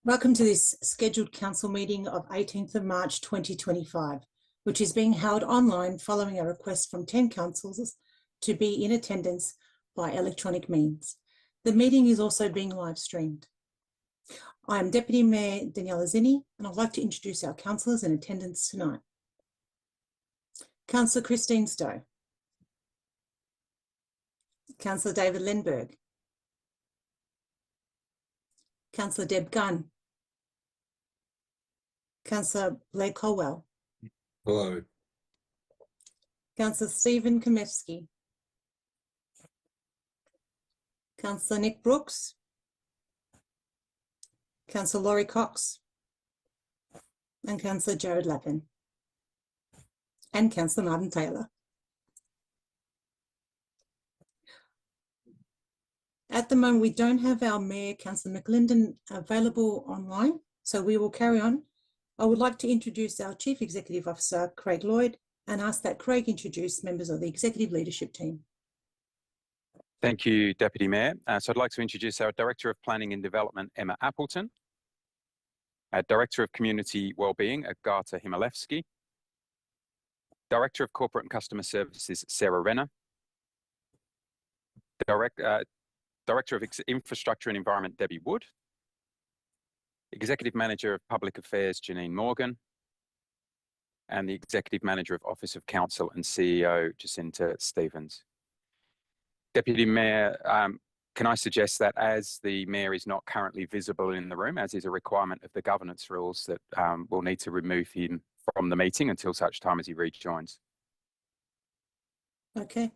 Welcome to this scheduled council meeting of 18th of March 2025, which is being held online following a request from 10 councillors to be in attendance by electronic means. The meeting is also being live streamed. I am Deputy Mayor Daniela Zinni, and I'd like to introduce our councillors in attendance tonight. Councillor Christine Stowe. Councillor David Lindbergh. Councillor Deb Gunn. Councillor Blair Colwell. Hello. Councillor Stephen Komevsky. Councillor Nick Brooks. Councillor Laurie Cox. And Councillor Jared Lappin. And Councillor Martin Taylor. At the moment, we don't have our Mayor, Councillor McLinden, available online, so we will carry on. I would like to introduce our Chief Executive Officer, Craig Lloyd, and ask that Craig introduce members of the Executive Leadership Team. Thank you, Deputy Mayor. So I'd like to introduce our Director of Planning and Development, Emma Appleton, our Director of Community Wellbeing, Agatha Himalevsky, Director of Corporate and Customer Services, Sarah Renner, Director of Infrastructure and Environment, Debbie Wood, Executive Manager of Public Affairs, Janine Morgan, and the Executive Manager of Office of Council and CEO, Jacinta Stevens. Deputy Mayor, can I suggest that as the Mayor is not currently visible in the room, as is a requirement of the governance rules, that we'll need to remove him from the meeting until such time as he rejoins. Okay.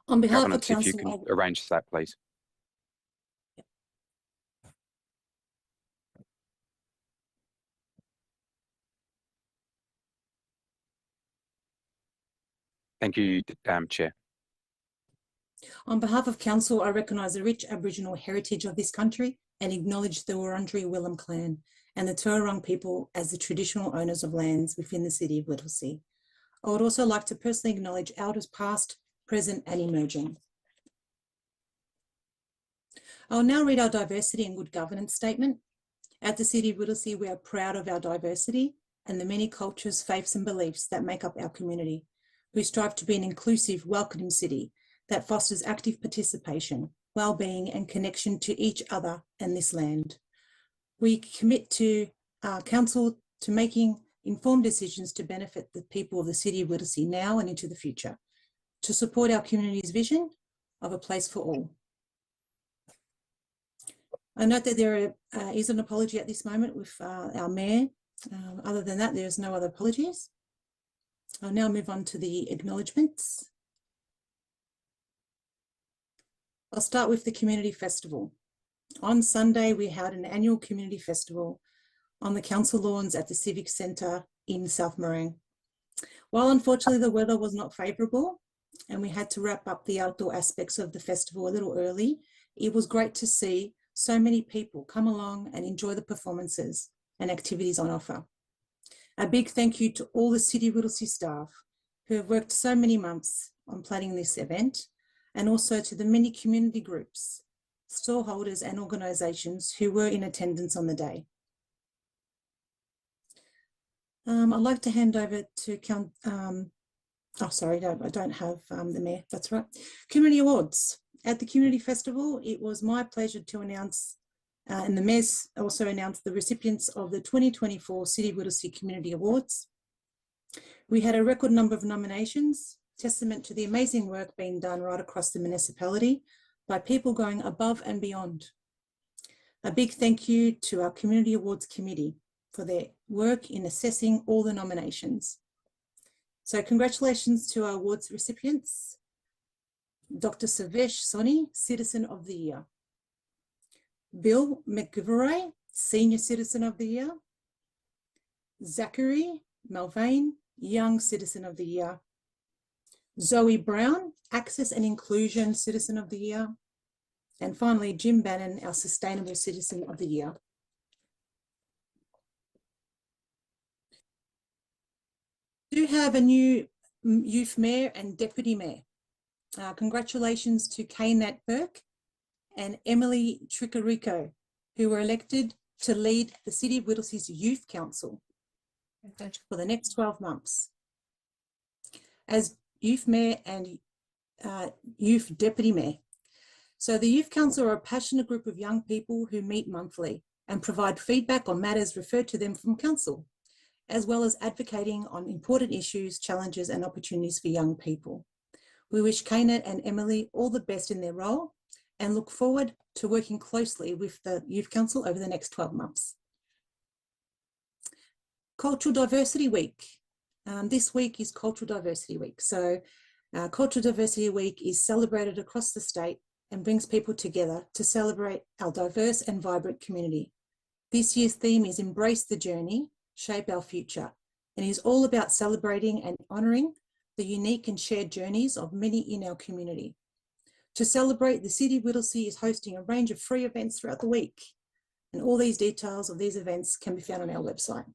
On behalf of Governance, if you Council, can arrange that, please. Thank you, Chair. On behalf of Council, I recognise the rich Aboriginal heritage of this country and acknowledge the Wurundjeri Willem clan and the Turarong people as the traditional owners of lands within the City of Whittlesea. I would also like to personally acknowledge elders past, present and emerging. I'll now read our diversity and good governance statement. At the City of Whittlesea, we are proud of our diversity and the many cultures, faiths and beliefs that make up our community. We strive to be an inclusive, welcoming city that fosters active participation, well-being and connection to each other and this land. We commit to our Council to making informed decisions to benefit the people of the City of Whittlesea now and into the future, to support our community's vision of a place for all. I note that there is an apology at this moment with our Mayor. Other than that, there's no other apologies. I'll now move on to the acknowledgements. I'll start with the Community Festival. On Sunday, we held an annual Community Festival on the Council lawns at the Civic Centre in South Morang. While unfortunately the weather was not favourable and we had to wrap up the outdoor aspects of the festival a little early, it was great to see so many people come along and enjoy the performances and activities on offer. A big thank you to all the City of Whittlesea staff who have worked so many months on planning this event, and also to the many community groups, stallholders and organisations who were in attendance on the day. I'd like to hand over to oh, sorry, no, I don't have the Mayor, that's right. Community Awards. At the Community Festival, it was my pleasure to announce, and the Mayor's also announced the recipients of the 2024 City of Whittlesea Community Awards. We had a record number of nominations, testament to the amazing work being done right across the municipality by people going above and beyond. A big thank you to our Community Awards Committee for their work in assessing all the nominations. So congratulations to our awards recipients. Dr. Savesh Soni, Citizen of the Year. Bill McGiveray, Senior Citizen of the Year. Zachary Malvain, Young Citizen of the Year. Zoe Brown, Access and Inclusion Citizen of the Year. And finally, Jim Bannon, our Sustainable Citizen of the Year. We do have a new Youth Mayor and Deputy Mayor. Congratulations to Kay Nat Burke and Emily Tricarico, who were elected to lead the City of Whittlesea's Youth Council for the next 12 months. As Youth Mayor and Youth Deputy Mayor. So the Youth Council are a passionate group of young people who meet monthly and provide feedback on matters referred to them from Council, as well as advocating on important issues, challenges and opportunities for young people. We wish Kana and Emily all the best in their role and look forward to working closely with the Youth Council over the next 12 months. Cultural Diversity Week. This week is Cultural Diversity Week. So Cultural Diversity Week is celebrated across the state and brings people together to celebrate our diverse and vibrant community. This year's theme is Embrace the Journey, Shape Our Future, and is all about celebrating and honouring the unique and shared journeys of many in our community. To celebrate, the City of Whittlesea is hosting a range of free events throughout the week, and all these details of these events can be found on our website.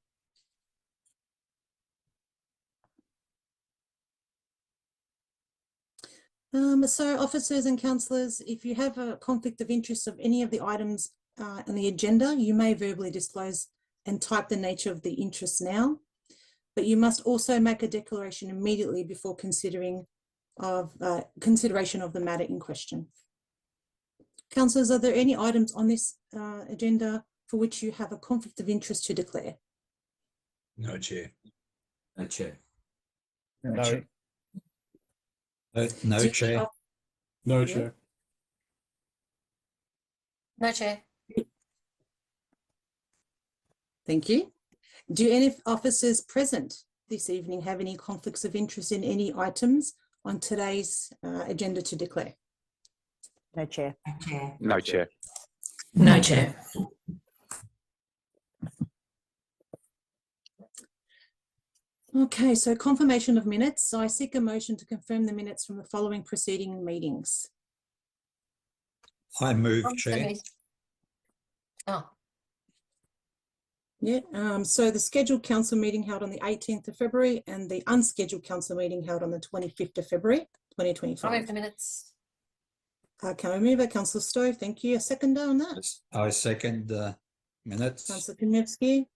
So officers and councillors, if you have a conflict of interest of any of the items on the agenda, you may verbally disclose and type the nature of the interest now, but you must also make a declaration immediately before consideration of the matter in question. Councillors, are there any items on this agenda for which you have a conflict of interest to declare? No, Chair. No, Chair. No, Chair. No, Chair. No, Chair. No, Chair. Thank you. Do any officers present this evening have any conflicts of interest in any items on today's agenda to declare? No, Chair. No, Chair. No, Chair. Okay, so confirmation of minutes. I seek a motion to confirm the minutes from the following preceding meetings. I move, Chair. Oh, Yeah, so the scheduled council meeting held on the 18th of February and the unscheduled council meeting held on the 25th of February, 2025. I move the minutes. Can I move it? Councillor Stowe, thank you. A seconder on that? I second the minutes. Councillor Kamiewski.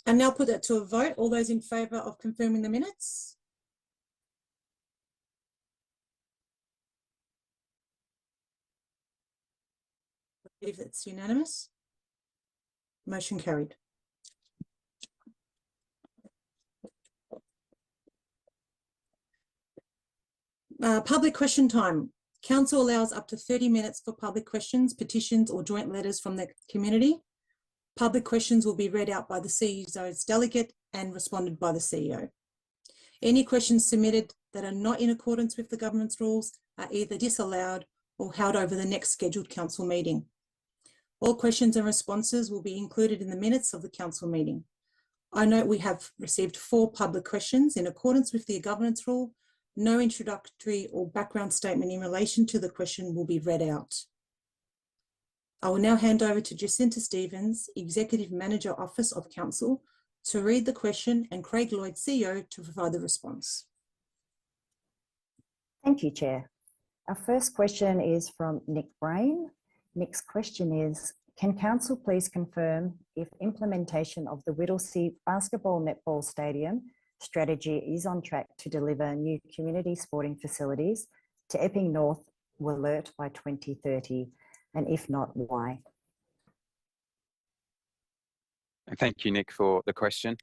And now put that to a vote. All those in favour of confirming the minutes? I believe it's unanimous. Motion carried. Public question time. Council allows up to 30 minutes for public questions, petitions or joint letters from the community. Public questions will be read out by the CEO's delegate and responded by the CEO. Any questions submitted that are not in accordance with the government's rules are either disallowed or held over the next scheduled council meeting. All questions and responses will be included in the minutes of the council meeting. I note we have received 4 public questions in accordance with the governance rule. No introductory or background statement in relation to the question will be read out. I will now hand over to Jacinta Stevens, Executive Manager Office of Council, to read the question and Craig Lloyd, CEO, to provide the response. Thank you, Chair. Our first question is from Nick Brain. Nick's question is, can Council please confirm if implementation of the Whittlesea Basketball Netball Stadium strategy is on track to deliver new community sporting facilities to Epping North Wollert by 2030? And if not, why? Thank you, Nick, for the question.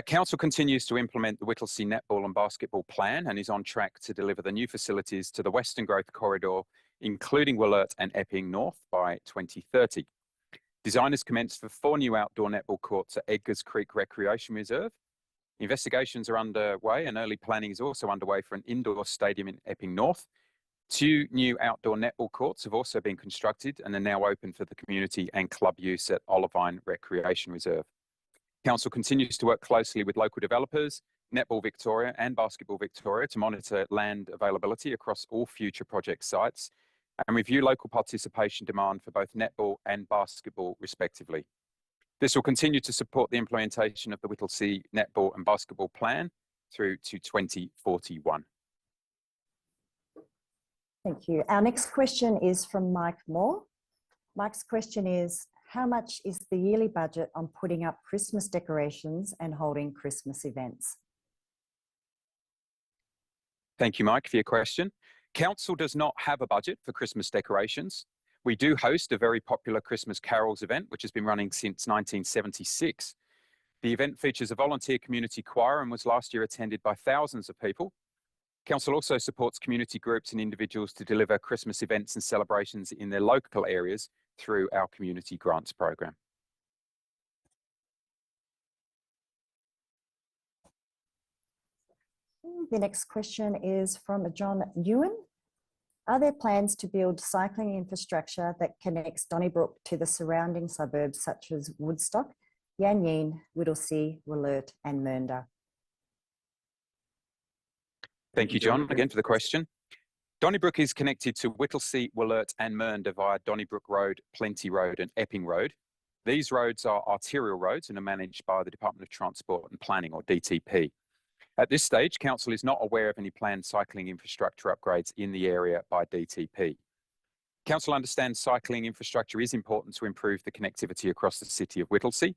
Council continues to implement the Whittlesea Netball and Basketball Plan and is on track to deliver the new facilities to the Western Growth Corridor, including Wollert and Epping North, by 2030. Design has commenced for 4 new outdoor netball courts at Edgars Creek Recreation Reserve. Investigations are underway and early planning is also underway for an indoor stadium in Epping North. 2 new outdoor netball courts have also been constructed and are now open for the community and club use at Olivine Recreation Reserve. Council continues to work closely with local developers, Netball Victoria and Basketball Victoria to monitor land availability across all future project sites and review local participation demand for both netball and basketball respectively. This will continue to support the implementation of the Whittlesea Netball and Basketball Plan through to 2041. Thank you. Our next question is from Mike Moore. Mike's question is, how much is the yearly budget on putting up Christmas decorations and holding Christmas events? Thank you, Mike, for your question. Council does not have a budget for Christmas decorations. We do host a very popular Christmas carols event, which has been running since 1976. The event features a volunteer community choir and was last year attended by thousands of people. Council also supports community groups and individuals to deliver Christmas events and celebrations in their local areas through our community grants program. The next question is from John Ewan. Are there plans to build cycling infrastructure that connects Donnybrook to the surrounding suburbs such as Woodstock, Yanyin, Whittlesea, Wollert and Mernda? Thank you, John, again for the question. Donnybrook is connected to Whittlesea, Wollert and Mernda via Donnybrook Road, Plenty Road and Epping Road. These roads are arterial roads and are managed by the Department of Transport and Planning, or DTP. At this stage, Council is not aware of any planned cycling infrastructure upgrades in the area by DTP. Council understands cycling infrastructure is important to improve the connectivity across the city of Whittlesea,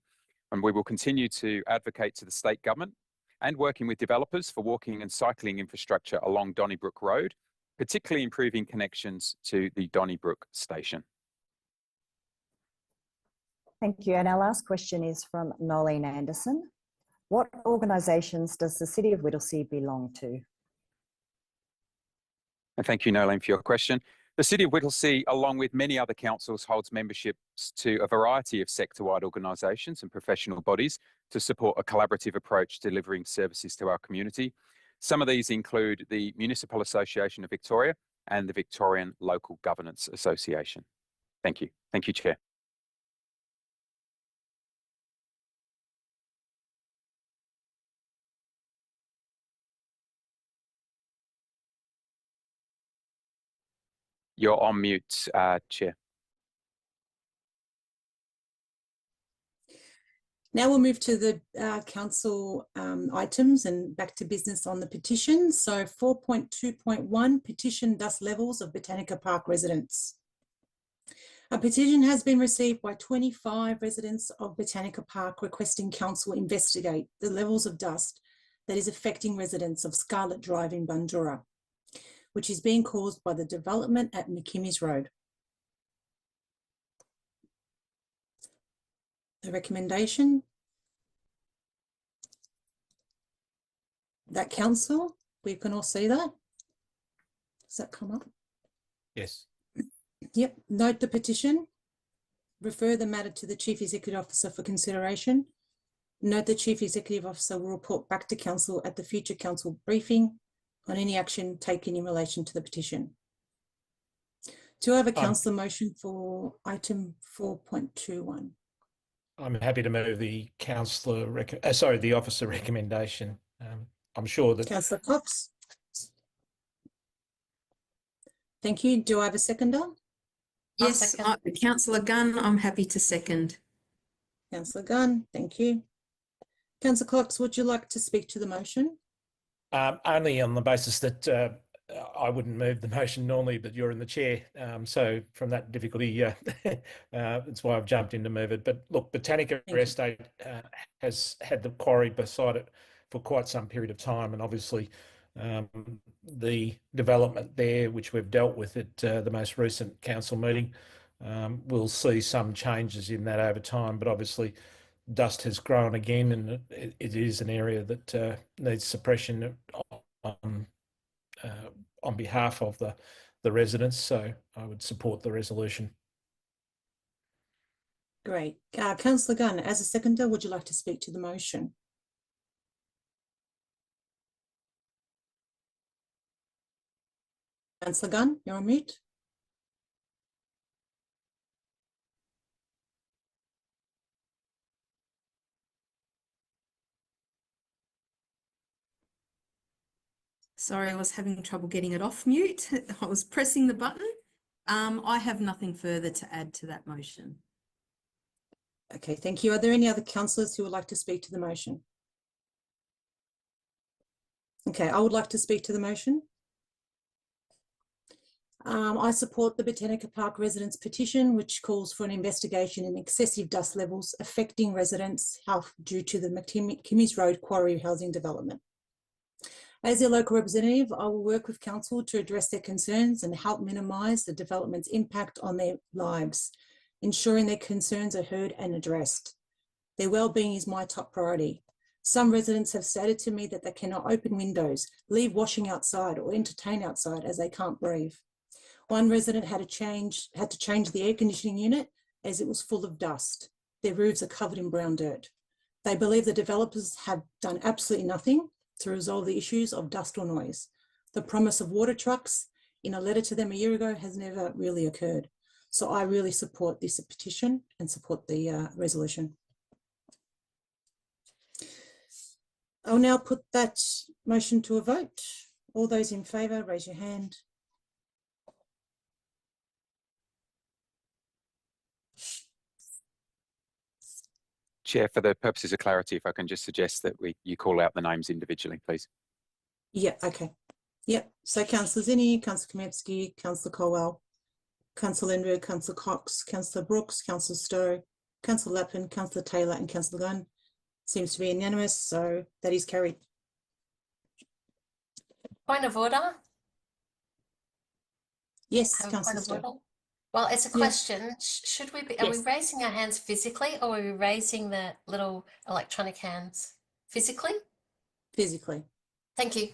and we will continue to advocate to the state government and working with developers for walking and cycling infrastructure along Donnybrook Road, particularly improving connections to the Donnybrook station. Thank you. And our last question is from Nolene Anderson. What organisations does the City of Whittlesea belong to? And thank you, Nolene, for your question. The City of Whittlesea, along with many other councils, holds memberships to a variety of sector-wide organisations and professional bodies to support a collaborative approach to delivering services to our community. Some of these include the Municipal Association of Victoria and the Victorian Local Governance Association. Thank you. Thank you, Chair. You're on mute, Chair. Now we'll move to the council items and back to business on the petition. So 4.2.1, petition dust levels of Botanica Park residents. A petition has been received by 25 residents of Botanica Park requesting council investigate the levels of dust that is affecting residents of Scarlet Drive in Bundoora, which is being caused by the development at McKimmy's Road. The recommendation that council, we can all see that. Does that come up? Yes. Yep. Note the petition. Refer the matter to the Chief Executive Officer for consideration. Note the Chief Executive Officer will report back to council at the future council briefing on any action taken in relation to the petition. Do I have a councillor motion for item 4.21? I'm happy to move the the officer recommendation. I'm sure that Councillor Cox. Thank you. Do I have a seconder? Yes, Councillor Gunn, I'm happy to second. Councillor Gunn, thank you. Councillor Cox, would you like to speak to the motion? only on the basis that I wouldn't move the motion normally, but you're in the chair. So from that difficulty, that's why I've jumped in to move it. But look, Botanica Estate has had the quarry beside it for quite some period of time. And obviously the development there, which we've dealt with at the most recent council meeting, we'll see some changes in that over time. But obviously dust has grown again, and it is an area that needs suppression on behalf of the residents. So I would support the resolution. Great. Councillor Gunn, as a seconder, would you like to speak to the motion? Councillor Gunn, you're on mute. Sorry, I was having trouble getting it off mute. I was pressing the button. I have nothing further to add to that motion. Okay, thank you. Are there any other councillors who would like to speak to the motion? Okay, I would like to speak to the motion. I support the Botanica Park residents petition, which calls for an investigation in excessive dust levels affecting residents' health due to the McKimmy's Road quarry housing development. As their local representative, I will work with council to address their concerns and help minimise the development's impact on their lives, ensuring their concerns are heard and addressed. Their well-being is my top priority. Some residents have stated to me that they cannot open windows, leave washing outside or entertain outside as they can't breathe. One resident had to change the air conditioning unit as it was full of dust. Their roofs are covered in brown dirt. They believe the developers have done absolutely nothing to resolve the issues of dust or noise. The promise of water trucks in a letter to them a year ago has never really occurred. So I really support this petition and support the resolution. I'll now put that motion to a vote. All those in favour, raise your hand. Chair, for the purposes of clarity, if I can just suggest that you call out the names individually, please. Yeah, okay. Yep. So Councillor Zinni, Councillor Kamievsky, Councillor Colwell, Councillor Lindbergh, Councillor Cox, Councillor Brooks, Councillor Stowe, Councillor Lappin, Councillor Taylor and Councillor Gunn. Seems to be unanimous, so that is carried. Point of order. Yes, Have a point Councillor of Stowe. order. Well, it's a Yeah. question. Should we be, are we Yes. raising our hands physically or are we raising the little electronic hands physically? Physically. Thank you.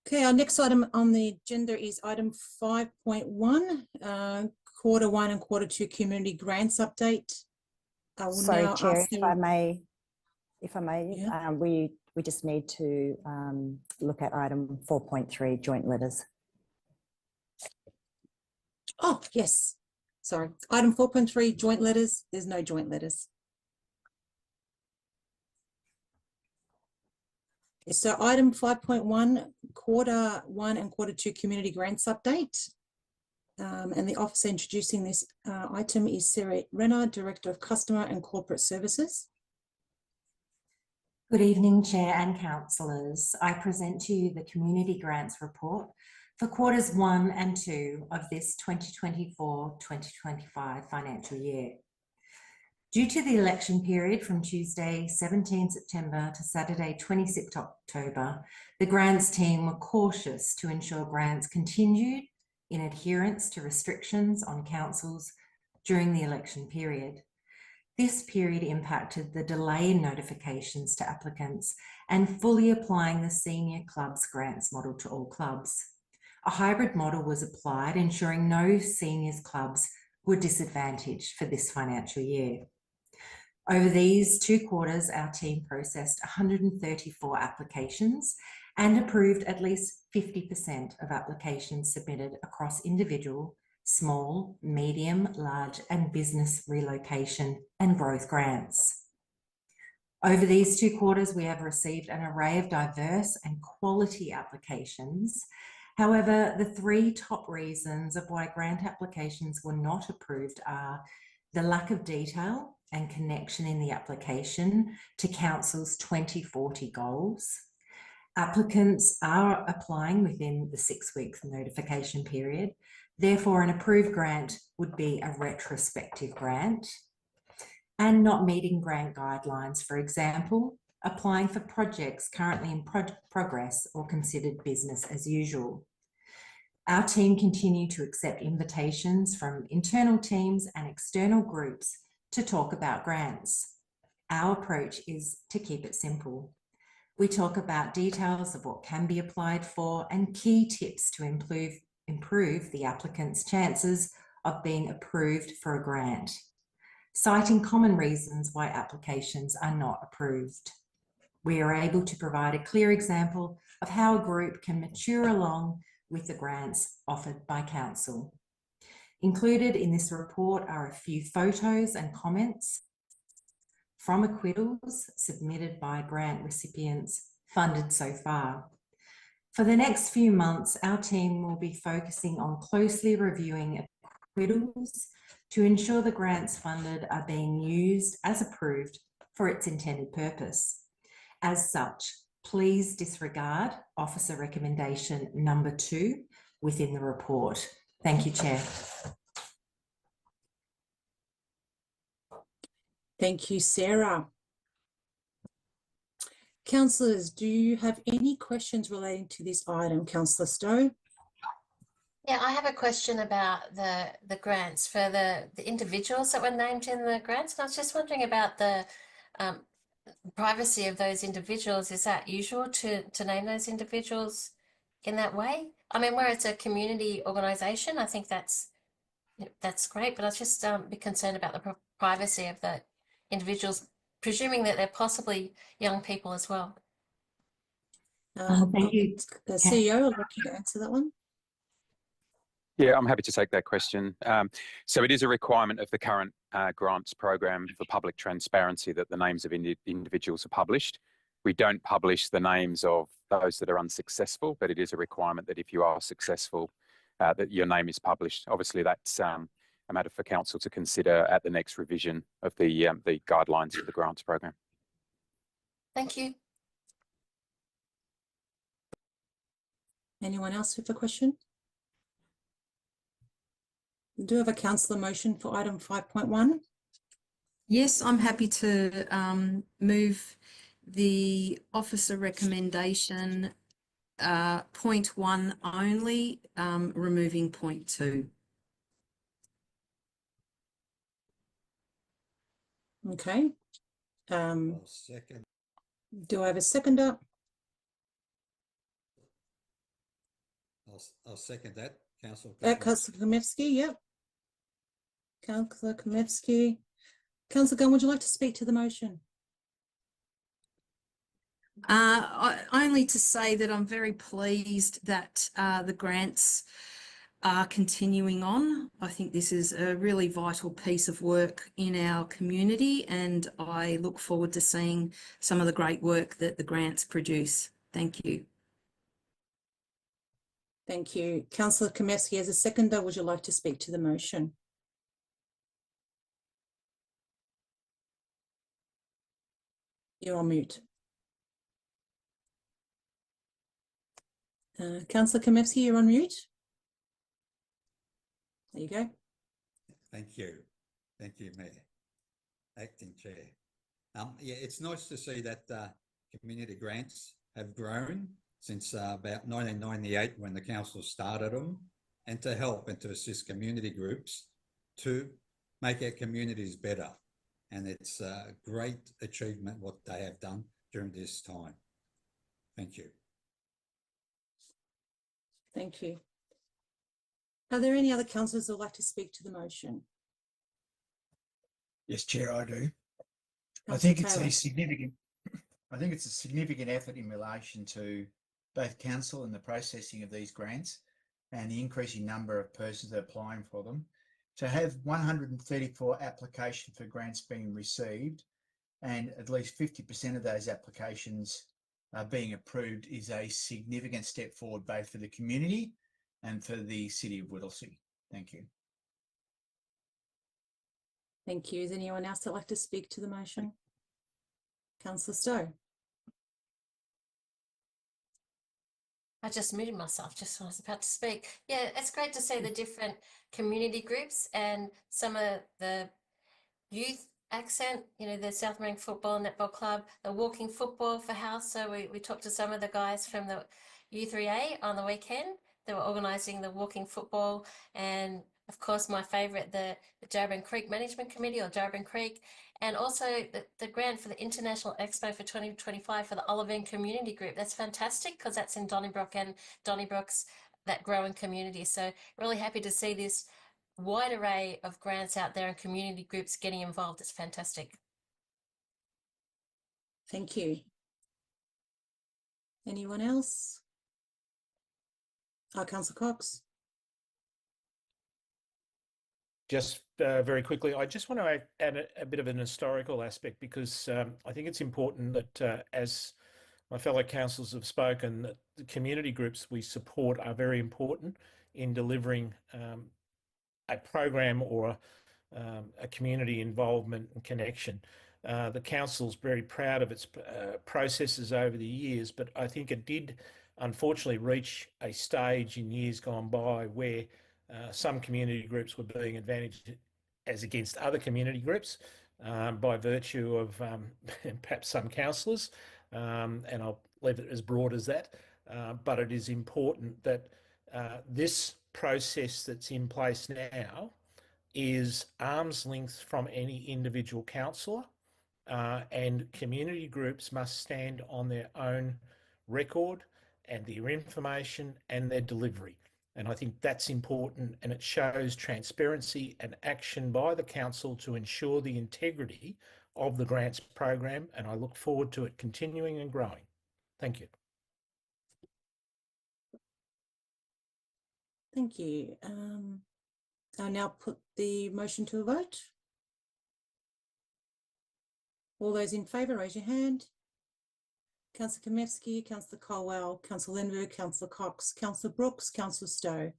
Okay, our next item on the agenda is item 5.1, quarter 1 and quarter 2 community grants update. I will Sorry, now Chair, ask if the- I may, Yeah. we just need to look at item 4.3, joint letters. Oh, yes. Sorry. Item 4.3, joint letters. There's no joint letters. So item 5.1, quarter 1 and quarter 2 community grants update. And the officer introducing this item is Sarah Renner, Director of Customer and Corporate Services. Good evening, Chair and councillors. I present to you the Community Grants Report for quarters 1 and 2 of this 2024-2025 financial year. Due to the election period from Tuesday 17 September to Saturday 26 October, the grants team were cautious to ensure grants continued in adherence to restrictions on councils during the election period. This period impacted the delay in notifications to applicants and fully applying the senior clubs grants model to all clubs. A hybrid model was applied, ensuring no seniors clubs were disadvantaged for this financial year. Over these 2 quarters, our team processed 134 applications and approved at least 50% of applications submitted across individual, small, medium, large and business relocation and growth grants. Over these 2 quarters, we have received an array of diverse and quality applications. However, the 3 top reasons of why grant applications were not approved are the lack of detail and connection in the application to Council's 2040 goals. Applicants are applying within the 6-week notification period. Therefore, an approved grant would be a retrospective grant, and not meeting grant guidelines, for example, applying for projects currently in progress or considered business as usual. Our team continue to accept invitations from internal teams and external groups to talk about grants. Our approach is to keep it simple. We talk about details of what can be applied for and key tips to improve the applicant's chances of being approved for a grant, citing common reasons why applications are not approved. We are able to provide a clear example of how a group can mature along with the grants offered by council. Included in this report are a few photos and comments from acquittals submitted by grant recipients funded so far. For the next few months, our team will be focusing on closely reviewing acquittals to ensure the grants funded are being used as approved for its intended purpose. As such, please disregard officer recommendation number 2 within the report. Thank you, Chair. Thank you, Sarah. Councillors, do you have any questions relating to this item? Councillor Stowe? Yeah, I have a question about the grants for the individuals that were named in the grants. And I was just wondering about the privacy of those individuals. Is that usual to name those individuals in that way? I mean, where it's a community organisation, I think that's great, but I was just be concerned about the privacy of the individuals, presuming that they're possibly young people as well. Thank you. The CEO, I'd like you to answer that one. Yeah, I'm happy to take that question. So it is a requirement of the current grants program for public transparency that the names of individuals are published. We don't publish the names of those that are unsuccessful, but it is a requirement that if you are successful, that your name is published. Obviously, that's a matter for council to consider at the next revision of the guidelines for the grants program. Thank you. Anyone else with a question? We do have a councillor motion for item 5.1. Yes, I'm happy to move the officer recommendation point 1 only, removing point 2. Okay. I'll second. Do I have a seconder? I'll second that, Councillor. Councillor Kamevsky, yep. Councillor Kamevsky. Councillor Gunn, would you like to speak to the motion? Only to say that I'm very pleased that the grants are continuing on. I think this is a really vital piece of work in our community, and I look forward to seeing some of the great work that the grants produce. Thank you. Thank you. Councillor Kamevsky, as a seconder, would you like to speak to the motion? You're on mute. Councillor Kamevsky, you're on mute. There you go. Thank you. Thank you, Mayor. Acting Chair. Yeah, it's nice to see that community grants have grown since about 1998 when the council started them, and to help and to assist community groups to make our communities better. And it's a great achievement what they have done during this time. Thank you. Thank you. Are there any other councillors who would like to speak to the motion? Yes, Chair, I do. I Councillor think it's Taylor. a significant effort in relation to both council and the processing of these grants and the increasing number of persons that are applying for them. To have 134 applications for grants being received and at least 50% of those applications being approved is a significant step forward both for the community and for the City of Whittlesea. Thank you. Thank you. Is anyone else that'd like to speak to the motion? Councillor Stowe. I just muted myself just when I was about to speak. Yeah, it's great to see the different community groups and some of the youth accent, you know, the South Marine Football Netball Club, the walking football for house. So we talked to some of the guys from the U3A on the weekend. They were organising the walking football, and of course my favourite, the Jarabin Creek Management Committee, or Jarabin Creek, and also the grant for the International Expo for 2025 for the Olivine Community Group. That's fantastic because that's in Donnybrook, and Donnybrook's that growing community. So really happy to see this wide array of grants out there and community groups getting involved. It's fantastic. Thank you. Anyone else? Councillor Cox. Just very quickly, I just want to add a bit of an historical aspect because I think it's important that as my fellow councillors have spoken, that the community groups we support are very important in delivering a program or a community involvement and connection. The council's very proud of its processes over the years, but I think it did unfortunately reach a stage in years gone by where some community groups were being advantaged as against other community groups by virtue of perhaps some councillors, and I'll leave it as broad as that. But it is important that this process that's in place now is arm's length from any individual councillor, and community groups must stand on their own record and their information and their delivery. And I think that's important, and it shows transparency and action by the council to ensure the integrity of the grants program, and I look forward to it continuing and growing. Thank you. Thank you. I'll now put the motion to a vote. All those in favour, raise your hand. Councillor Kamevsky, Councillor Colwell, Councillor Lindbergh, Councillor Cox, Councillor Brooks, Councillor Stowe,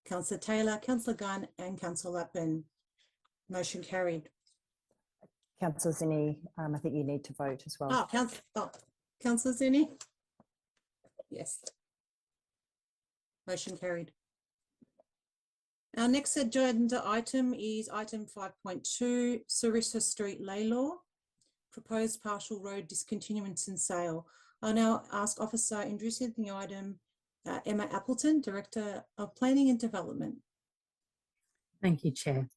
Councillor Taylor, Councillor Gunn and Councillor Lappin. Motion carried. Councillor Zinni, I think you need to vote as well. Councillor Zinni? Yes. Motion carried. Our next agenda item is item 5.2, Sarissa Street Ley Law. Proposed partial road discontinuance and sale. I'll now ask Officer introducing the item, Emma Appleton, Director of Planning and Development. Thank you, Chair.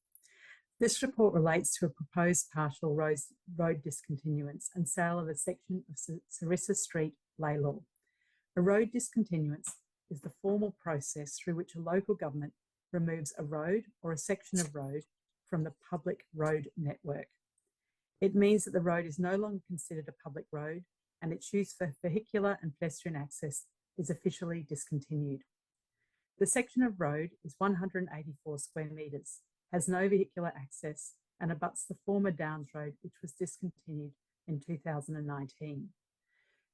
This report relates to a proposed partial road discontinuance and sale of a section of Sarissa Street Ley Law. A road discontinuance is the formal process through which a local government removes a road or a section of road from the public road network. It means that the road is no longer considered a public road and its use for vehicular and pedestrian access is officially discontinued. The section of road is 184 square metres, has no vehicular access and abuts the former Downs Road, which was discontinued in 2019.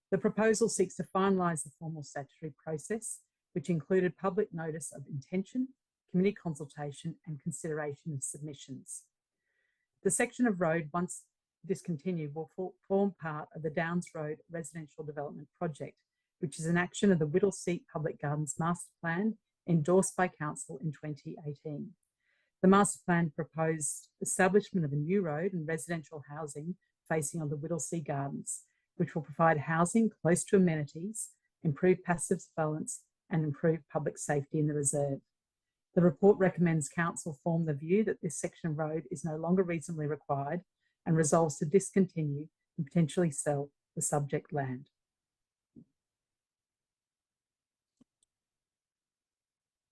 The proposal seeks to finalise the formal statutory process, which included public notice of intention, community consultation and consideration of submissions. The section of road, once discontinued, will form part of the Downs Road Residential Development Project, which is an action of the Whittlesea Public Gardens Master Plan endorsed by Council in 2018. The Master Plan proposed establishment of a new road and residential housing facing on the Whittlesea Gardens, which will provide housing close to amenities, improve passive surveillance and improve public safety in the reserve. The report recommends Council form the view that this section of road is no longer reasonably required and resolves to discontinue and potentially sell the subject land.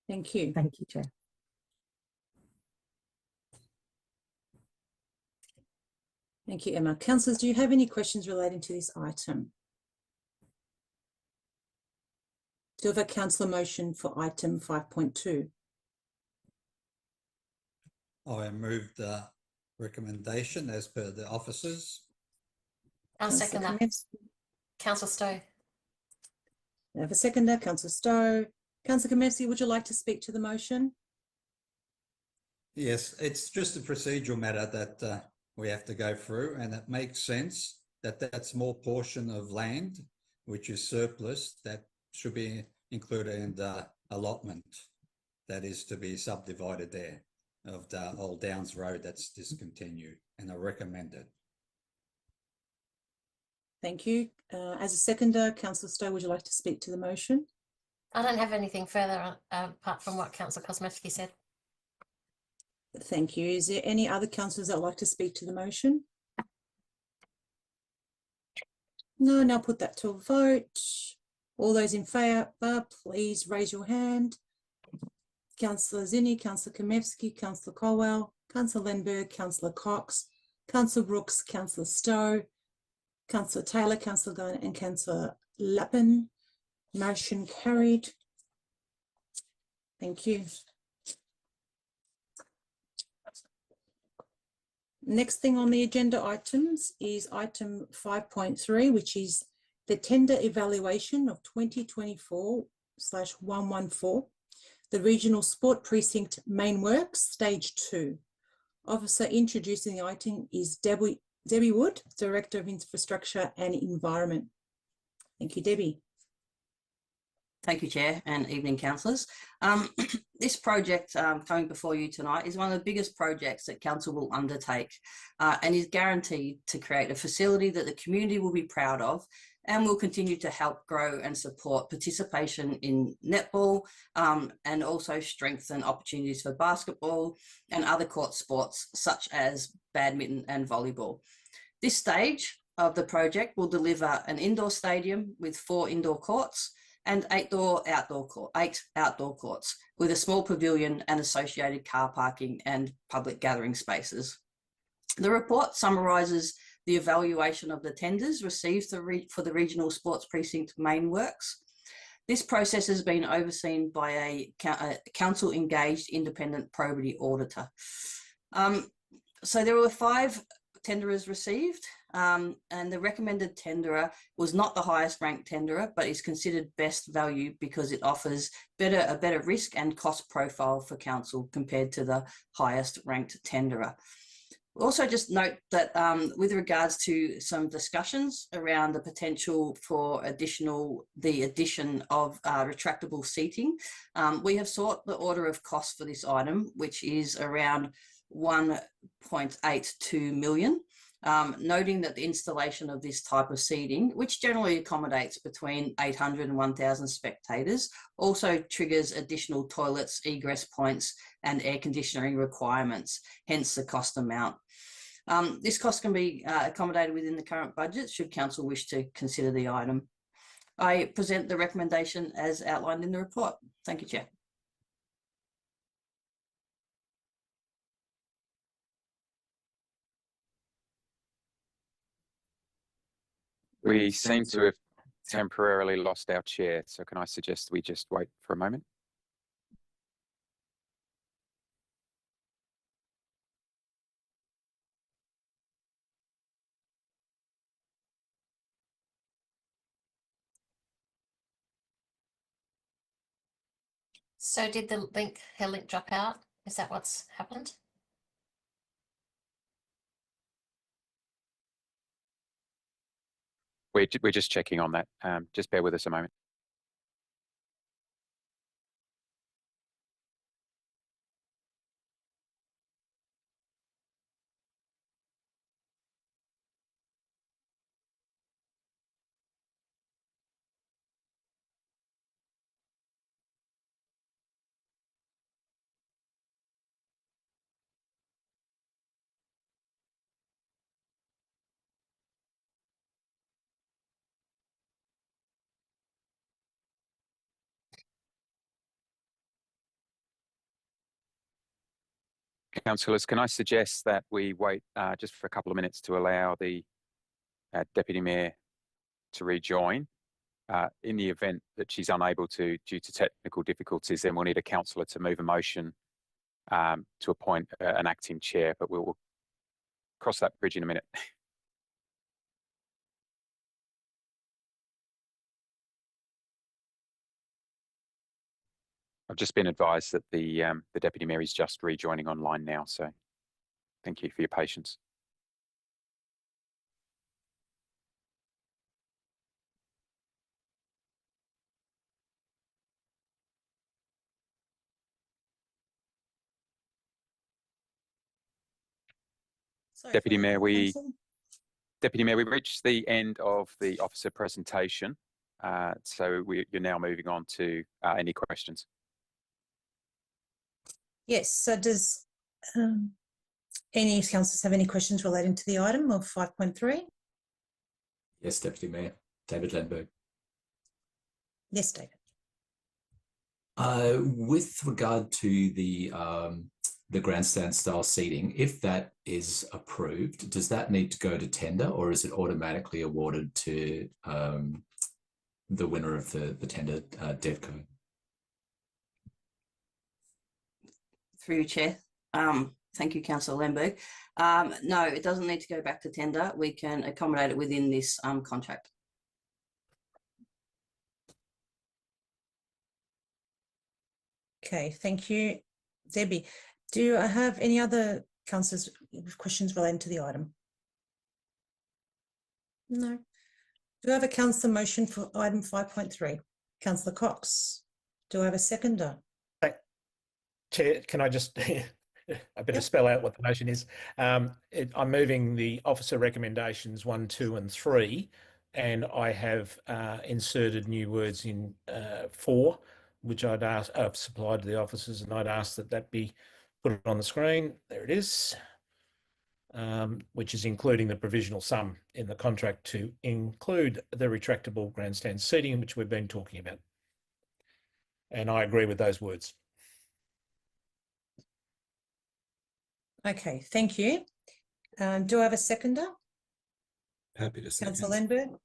Thank you. Thank you, Chair. Thank you, Emma. Councillors, do you have any questions relating to this item? Do you have a councillor motion for item 5.2? I move the recommendation as per the officers. I'll second that. Councillor Stowe. I have a seconder, Councillor Stowe. Councillor Kamevsky, would you like to speak to the motion? Yes, it's just a procedural matter that we have to go through, and it makes sense that that small portion of land which is surplus that should be included in the allotment that is to be subdivided there of the old Downs Road that's discontinued, and I recommend it. Thank you. As a seconder, Councillor Stowe, would you like to speak to the motion? I don't have anything further apart from what Councillor Kosmevsky said. Thank you. Is there any other councillors that would like to speak to the motion? No, now put that to a vote. All those in favour, please raise your hand. Councillor Zinni, Councillor Kamevsky, Councillor Colwell, Councillor Lindbergh, Councillor Cox, Councillor Brooks, Councillor Stowe, Councillor Taylor, Councillor Gunn and Councillor Lappin. Motion carried. Thank you. Next thing on the agenda items is item 5.3, which is the tender evaluation of 2024/114, the Regional Sport Precinct Main Works, Stage 2. Officer introducing the item is Debbie Debbie Wood, Director of Infrastructure and Environment. Thank you, Debbie. Thank you, Chair, and evening councillors. This project coming before you tonight is one of the biggest projects that Council will undertake and is guaranteed to create a facility that the community will be proud of and will continue to help grow and support participation in netball and also strengthen opportunities for basketball and other court sports such as badminton and volleyball. This stage of the project will deliver an indoor stadium with 4 indoor courts and 8 outdoor courts with a small pavilion and associated car parking and public gathering spaces. The report summarises the evaluation of the tenders received for the Regional Sports Precinct main works. This process has been overseen by a council-engaged independent probity auditor. So there were 5 tenderers received, and the recommended tenderer was not the highest ranked tenderer, but is considered best value because it offers a better risk and cost profile for council compared to the highest ranked tenderer. Also just note that with regards to some discussions around the potential for the addition of retractable seating, we have sought the order of cost for this item, which is around 1.82 million. Noting that the installation of this type of seating, which generally accommodates between 800 and 1,000 spectators, also triggers additional toilets, egress points and air conditioning requirements, hence the cost amount. This cost can be accommodated within the current budget should council wish to consider the item. I present the recommendation as outlined in the report. Thank you, Chair. We seem to have temporarily lost our chair, so can I suggest we just wait for a moment? So did her link drop out? Is that what's happened? We're just checking on that. Just bear with us a moment. Councillors, can I suggest that we wait just for a couple of minutes to allow the Deputy Mayor to rejoin? In the event that she's unable to, due to technical difficulties, then we'll need a councillor to move a motion to appoint an acting chair, but we'll cross that bridge in a minute. I've just been advised that the Deputy Mayor is just rejoining online now, so thank you for your patience. Sorry Deputy for Mayor, that, we Councillor. reached the end of the officer presentation, so you're now moving on to any questions. Yes, so does any councillors have any questions relating to the item of 5.3? Yes, Deputy Mayor. David Ledberg. Yes, David. With regard to the grandstand style seating, if that is approved, does that need to go to tender or is it automatically awarded to the winner of the tender, DevCo? Through you, Chair. Thank you, Councillor Lemberg. No, it doesn't need to go back to tender. We can accommodate it within this contract. Okay, thank you. Debbie, do I have any other councillors with questions relating to the item? No. Do I have a councillor motion for item 5.3? Councillor Cox. Do I have a seconder? Chair, can I just I better spell out what the motion is. I'm moving the officer recommendations 1, 2 and 3, and I have inserted new words in 4, which I'd supplied to the officers, and I'd ask that be put on the screen. There it is, which is including the provisional sum in the contract to include the retractable grandstand seating, which we've been talking about. And I agree with those words. Okay, thank you. Do I have a seconder? Happy to second. Councillor Lenberg.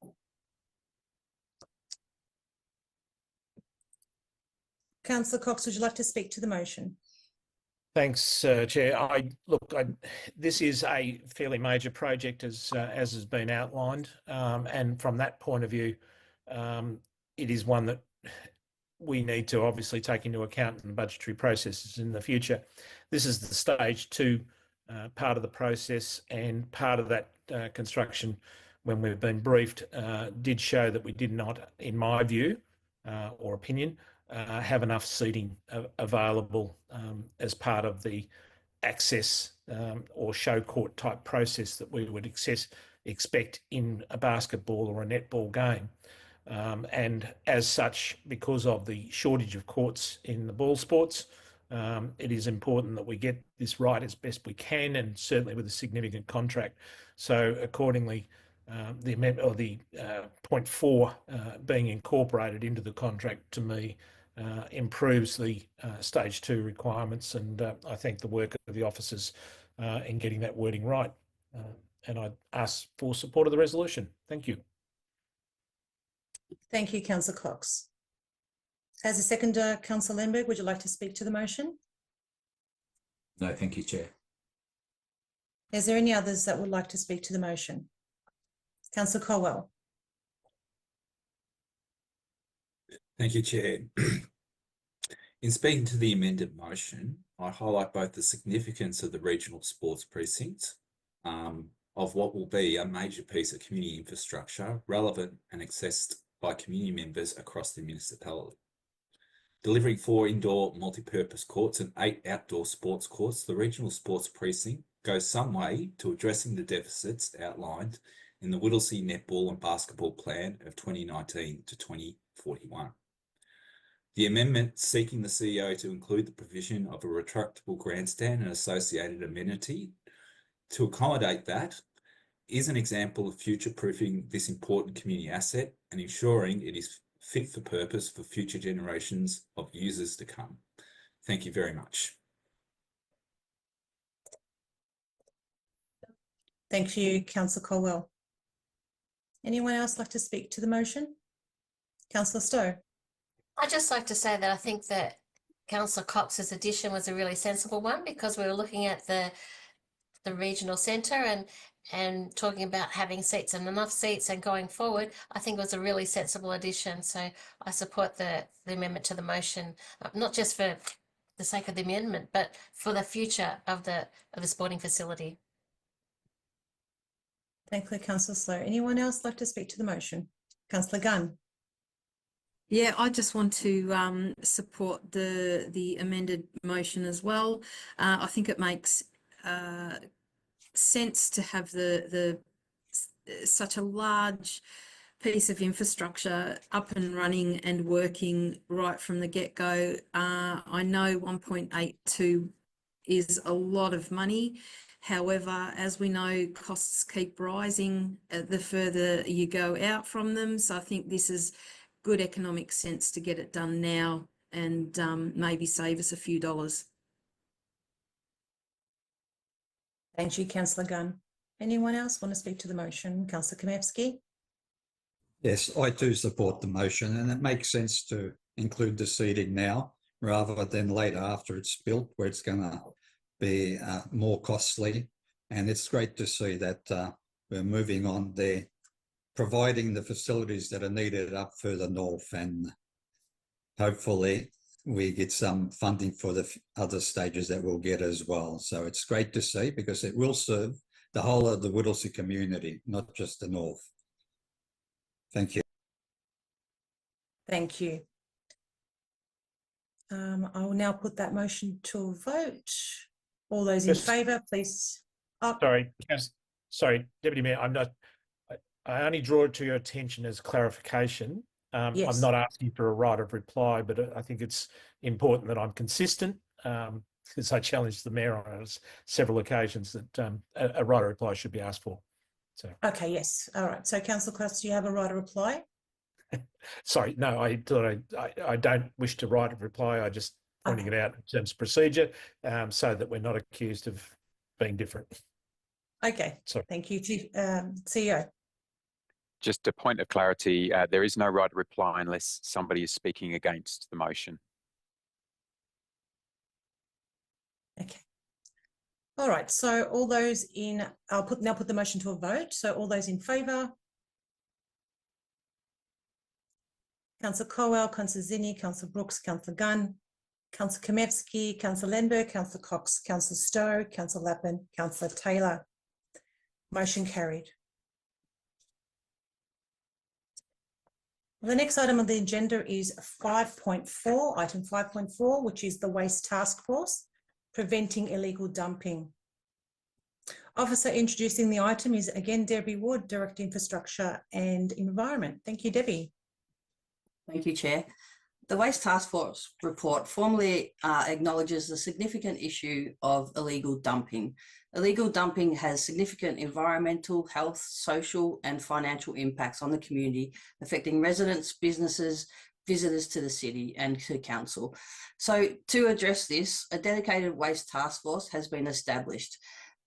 Councillor Cox, would you like to speak to the motion? Thanks, Chair. This is a fairly major project, as has been outlined, and from that point of view, it is one that we need to obviously take into account in the budgetary processes in the future. This is the stage 2 part of the process, and part of that construction, when we've been briefed, did show that we did not, in my view or opinion, have enough seating available as part of the access or show court type process that we would expect in a basketball or a netball game. And as such, because of the shortage of courts in the ball sports, it is important that we get this right as best we can, and certainly with a significant contract. So accordingly, the amendment, or the point 4 being incorporated into the contract, to me improves the stage 2 requirements, and I thank the work of the officers in getting that wording right. And I ask for support of the resolution. Thank you. Thank you, Councillor Cox. As a seconder, Councillor Lenberg, would you like to speak to the motion? No, thank you, Chair. Is there any others that would like to speak to the motion? Councillor Colwell. Thank you, Chair. In speaking to the amended motion, I highlight both the significance of the regional sports precinct, of what will be a major piece of community infrastructure, relevant and accessed by community members across the municipality. Delivering 4 indoor multi-purpose courts and 8 outdoor sports courts, the regional sports precinct goes some way to addressing the deficits outlined in the Whittlesea Netball and Basketball Plan of 2019 to 2041. The amendment seeking the CEO to include the provision of a retractable grandstand and associated amenity to accommodate that is an example of future-proofing this important community asset and ensuring it is fit for purpose for future generations of users to come. Thank you very much. Thank you, Councillor Colwell. Anyone else like to speak to the motion? Councillor Stowe. I'd just like to say that I think that Councillor Cox's addition was a really sensible one, because we were looking at the regional centre and talking about having seats and enough seats, and going forward, I think it was a really sensible addition. So I support the amendment to the motion, not just for the sake of the amendment, but for the future of the sporting facility. Thank you, Councillor Slow. Anyone else like to speak to the motion? Councillor Gunn. Yeah, I just want to support the amended motion as well. I think it makes sense to have such a large piece of infrastructure up and running and working right from the get-go. I know 1.82 is a lot of money. However, as we know, costs keep rising the further you go out from them. So I think this is good economic sense to get it done now and maybe save us a few dollars. Thank you, Councillor Gunn. Anyone else want to speak to the motion? Councillor Kamevsky. Yes, I do support the motion, and it makes sense to include the seating now rather than later after it's built, where it's going to be more costly. And it's great to see that we're moving on there, providing the facilities that are needed up further north, and hopefully we get some funding for the other stages that we'll get as well. So it's great to see, because it will serve the whole of the Whittlesea community, not just the north. Thank you. Thank you. I will now put that motion to a vote. All those in Just- favour, please. Oh, Sorry, Deputy Mayor, I only draw it to your attention as clarification. Yes. I'm not asking for a right of reply, but I think it's important that I'm consistent, because I challenged the Mayor on several occasions that a right of reply should be asked for. So, okay, yes. All right. So, Councillor Cross, do you have a right of reply? sorry, no, I don't wish to write a reply. I just pointing it out in terms of procedure, so that we're not accused of being different. Okay. Sorry. Thank you, Chief CEO. Just a point of clarity, there is no right to reply unless somebody is speaking against the motion. Okay. All right. So all those in, I'll now put the motion to a vote. So all those in favour. Councillor Colwell, Councillor Zinni, Councillor Brooks, Councillor Gunn, Councillor Kamevsky, Councillor Lenberg, Councillor Cox, Councillor Stowe, Councillor Lappin, Councillor Taylor. Motion carried. The next item on the agenda is 5.4, item 5.4, which is the Waste Task Force, Preventing Illegal Dumping. Officer introducing the item is again Debbie Wood, Director Infrastructure and Environment. Thank you, Debbie. Thank you, Chair. The Waste Task Force report formally acknowledges the significant issue of illegal dumping. Illegal dumping has significant environmental, health, social and financial impacts on the community, affecting residents, businesses, visitors to the city and to council. So to address this, a dedicated waste task force has been established.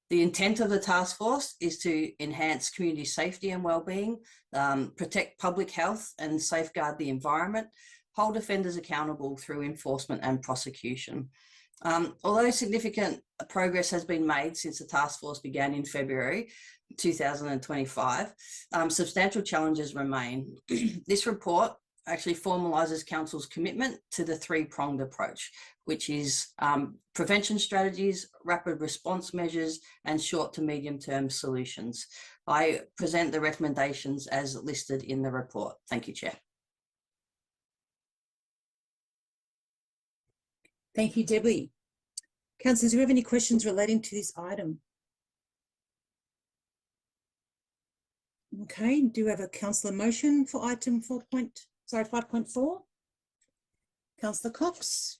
The intent of the task force is to enhance community safety and wellbeing, protect public health and safeguard the environment, hold offenders accountable through enforcement and prosecution. Although significant progress has been made since the task force began in February 2025, substantial challenges remain. This report actually formalises Council's commitment to the three-pronged approach, which is prevention strategies, rapid response measures, and short to medium-term solutions. I present the recommendations as listed in the report. Thank you, Chair. Thank you, Debbie. Councillors, do you have any questions relating to this item? Okay, do you have a councillor motion for item 5.4? Councillor Cox.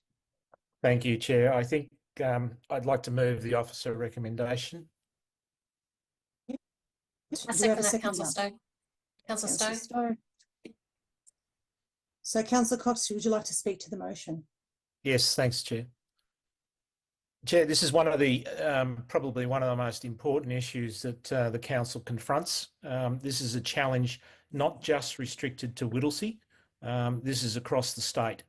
Thank you, Chair. I think I'd like to move the officer recommendation. I second that, Councillor Stowe. Councillor Stowe. So, Councillor Cox, would you like to speak to the motion? Yes, thanks, Chair. Chair, this is one of the probably one of the most important issues that the council confronts. This is a challenge not just restricted to Whittlesea. This is across the state.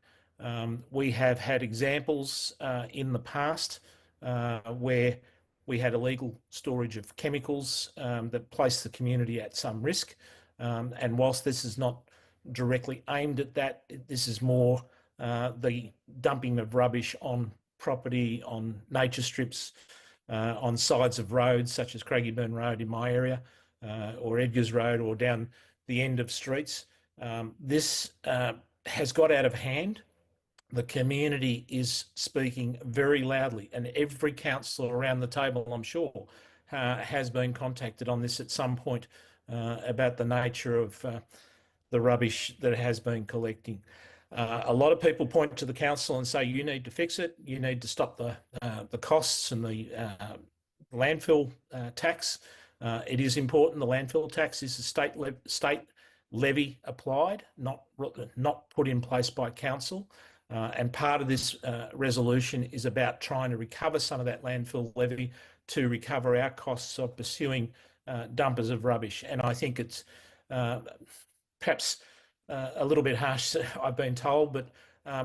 We have had examples in the past where we had illegal storage of chemicals that placed the community at some risk. And whilst this is not directly aimed at that, this is more the dumping of rubbish on property, on nature strips, on sides of roads such as Craigieburn Road in my area, or Edgars Road, or down the end of streets. This has got out of hand. The community is speaking very loudly, and every councillor around the table, I'm sure, has been contacted on this at some point about the nature of the rubbish that it has been collecting. A lot of people point to the council and say, you need to fix it, you need to stop the costs and the landfill tax. It is important. The landfill tax is a state levy applied, not put in place by council. And part of this resolution is about trying to recover some of that landfill levy to recover our costs of pursuing dumpers of rubbish. And I think it's perhaps a little bit harsh, I've been told, but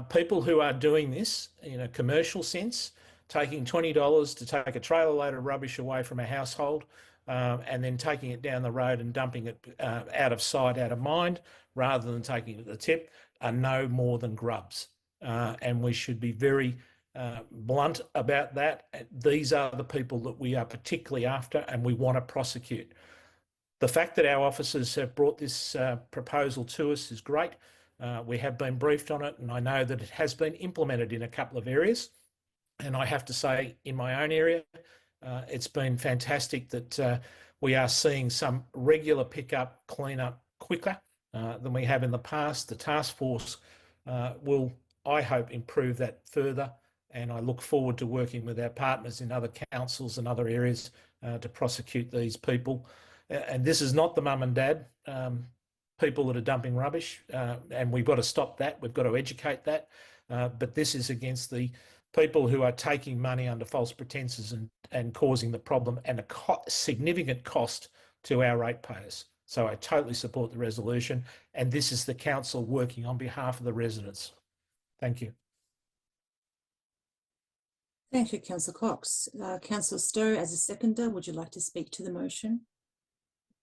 people who are doing this in a commercial sense, taking $20 to take a trailer load of rubbish away from a household and then taking it down the road and dumping it out of sight, out of mind, rather than taking it at the tip, are no more than grubs. And we should be very blunt about that. These are the people that we are particularly after and we want to prosecute. The fact that our officers have brought this proposal to us is great. We have been briefed on it, and I know that it has been implemented in a couple of areas. And I have to say, in my own area, it's been fantastic that we are seeing some regular pickup, clean-up quicker than we have in the past. The task force will, I hope, improve that further, and I look forward to working with our partners in other councils and other areas to prosecute these people. And this is not the mum and dad people that are dumping rubbish, and we've got to stop that. We've got to educate that. But this is against the people who are taking money under false pretences and causing the problem and a significant cost to our ratepayers. So I totally support the resolution, and this is the council working on behalf of the residents. Thank you. Thank you, Councillor Cox. Councillor Stowe, as a seconder, would you like to speak to the motion?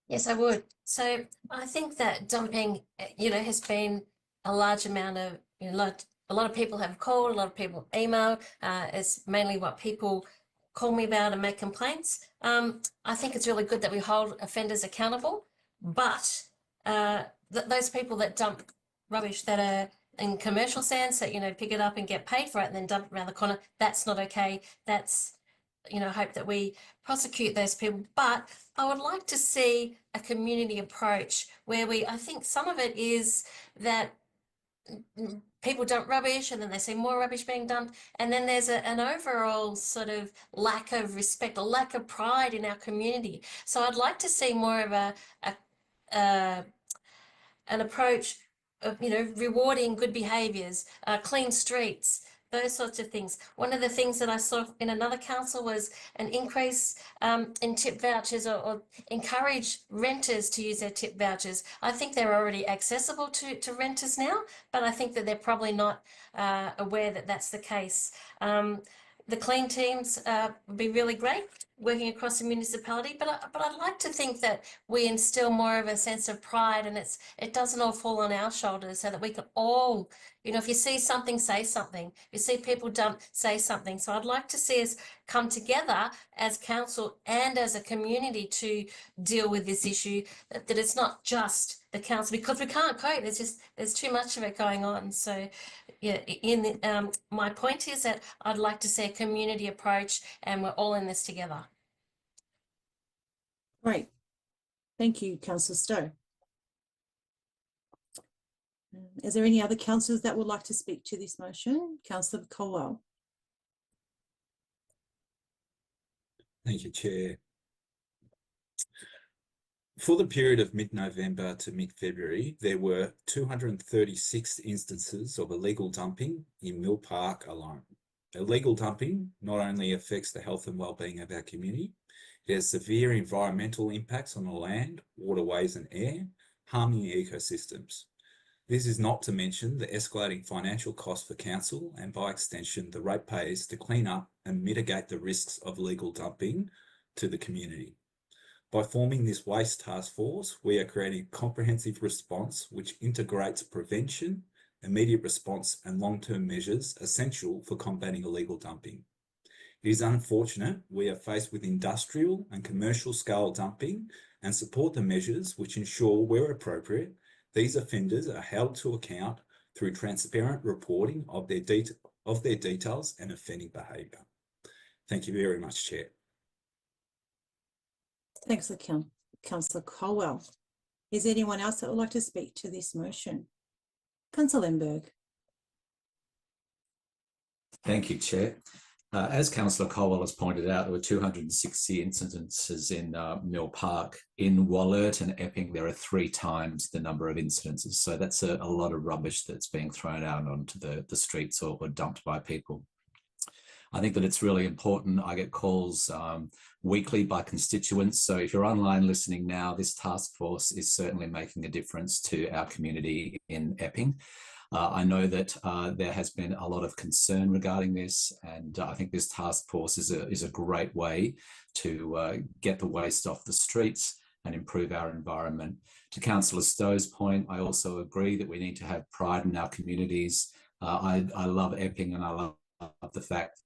Yes, I would. So I think that dumping, has been a large amount of, a lot of people have called, a lot of people email. It's mainly what people call me about and make complaints. I think it's really good that we hold offenders accountable, but those people that dump rubbish that are in commercial sense, that, pick it up and get paid for it and then dump it around the corner, that's not okay. That's, hope that we prosecute those people. But I would like to see a community approach where I think some of it is that people dump rubbish and then they see more rubbish being dumped, and then there's an overall sort of lack of respect, a lack of pride in our community. So I'd like to see more of an approach of, rewarding good behaviours, clean streets, those sorts of things. One of the things that I saw in another council was an increase in tip vouchers, or encourage renters to use their tip vouchers. I think they're already accessible to renters now, but I think that they're probably not aware that that's the case. The clean teams would be really great working across the municipality, but I'd like to think that we instill more of a sense of pride, and it doesn't all fall on our shoulders, so that we can all, if you see something, say something. If you see people dump, say something. So I'd like to see us come together as council and as a community to deal with this issue, that it's not just the council, because we can't cope. There's too much of it going on. So yeah, my point is that I'd like to see a community approach, and we're all in this together. Great. Thank you, Councillor Stowe. Is there any other councillors that would like to speak to this motion? Councillor Colwell. Thank you, Chair. For the period of mid-November to mid-February, there were 236 instances of illegal dumping in Mill Park alone. Illegal dumping not only affects the health and well-being of our community, it has severe environmental impacts on the land, waterways and air, harming ecosystems. This is not to mention the escalating financial cost for council, and by extension the ratepayers, to clean up and mitigate the risks of illegal dumping to the community. By forming this waste task force, we are creating a comprehensive response which integrates prevention, immediate response and long-term measures essential for combating illegal dumping. It is unfortunate we are faced with industrial and commercial scale dumping, and support the measures which ensure, where appropriate, these offenders are held to account through transparent reporting of their details and offending behaviour. Thank you very much, Chair. Thanks, Councillor Colwell. Is there anyone else that would like to speak to this motion? Councillor Lemberg. Thank you, Chair. As Councillor Colwell has pointed out, there were 260 incidences in Mill Park. In Wollert and Epping, there are 3 times the number of incidences. So that's a lot of rubbish that's being thrown out onto the streets or dumped by people. I think that it's really important. I get calls weekly by constituents. So if you're online listening now, this task force is certainly making a difference to our community in Epping. I know that there has been a lot of concern regarding this, and I think this task force is a great way to get the waste off the streets and improve our environment. To Councillor Stowe's point, I also agree that we need to have pride in our communities. I love Epping, and I love the fact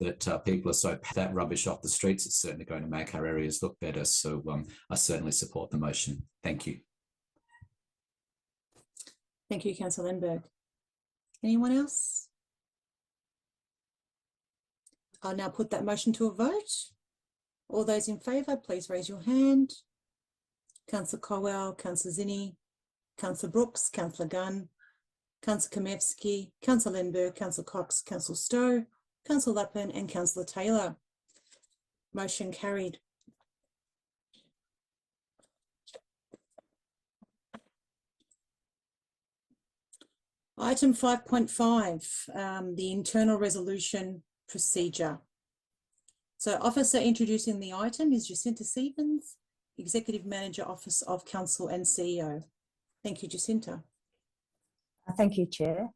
that people are so that rubbish off the streets, it's certainly going to make our areas look better. So I certainly support the motion. Thank you. Thank you, Councillor Lindbergh. Anyone else? I'll now put that motion to a vote. All those in favour, please raise your hand. Councillor Colwell, Councillor Zinni, Councillor Brooks, Councillor Gunn, Councillor Kamevsky, Councillor Lindbergh, Councillor Cox, Councillor Stowe, Councillor Lappin and Councillor Taylor. Motion carried. Item 5.5, the internal resolution procedure. So officer introducing the item is Jacinta Stevens, Executive Manager, Office of Council and CEO. Thank you, Jacinta. Thank you, Chair.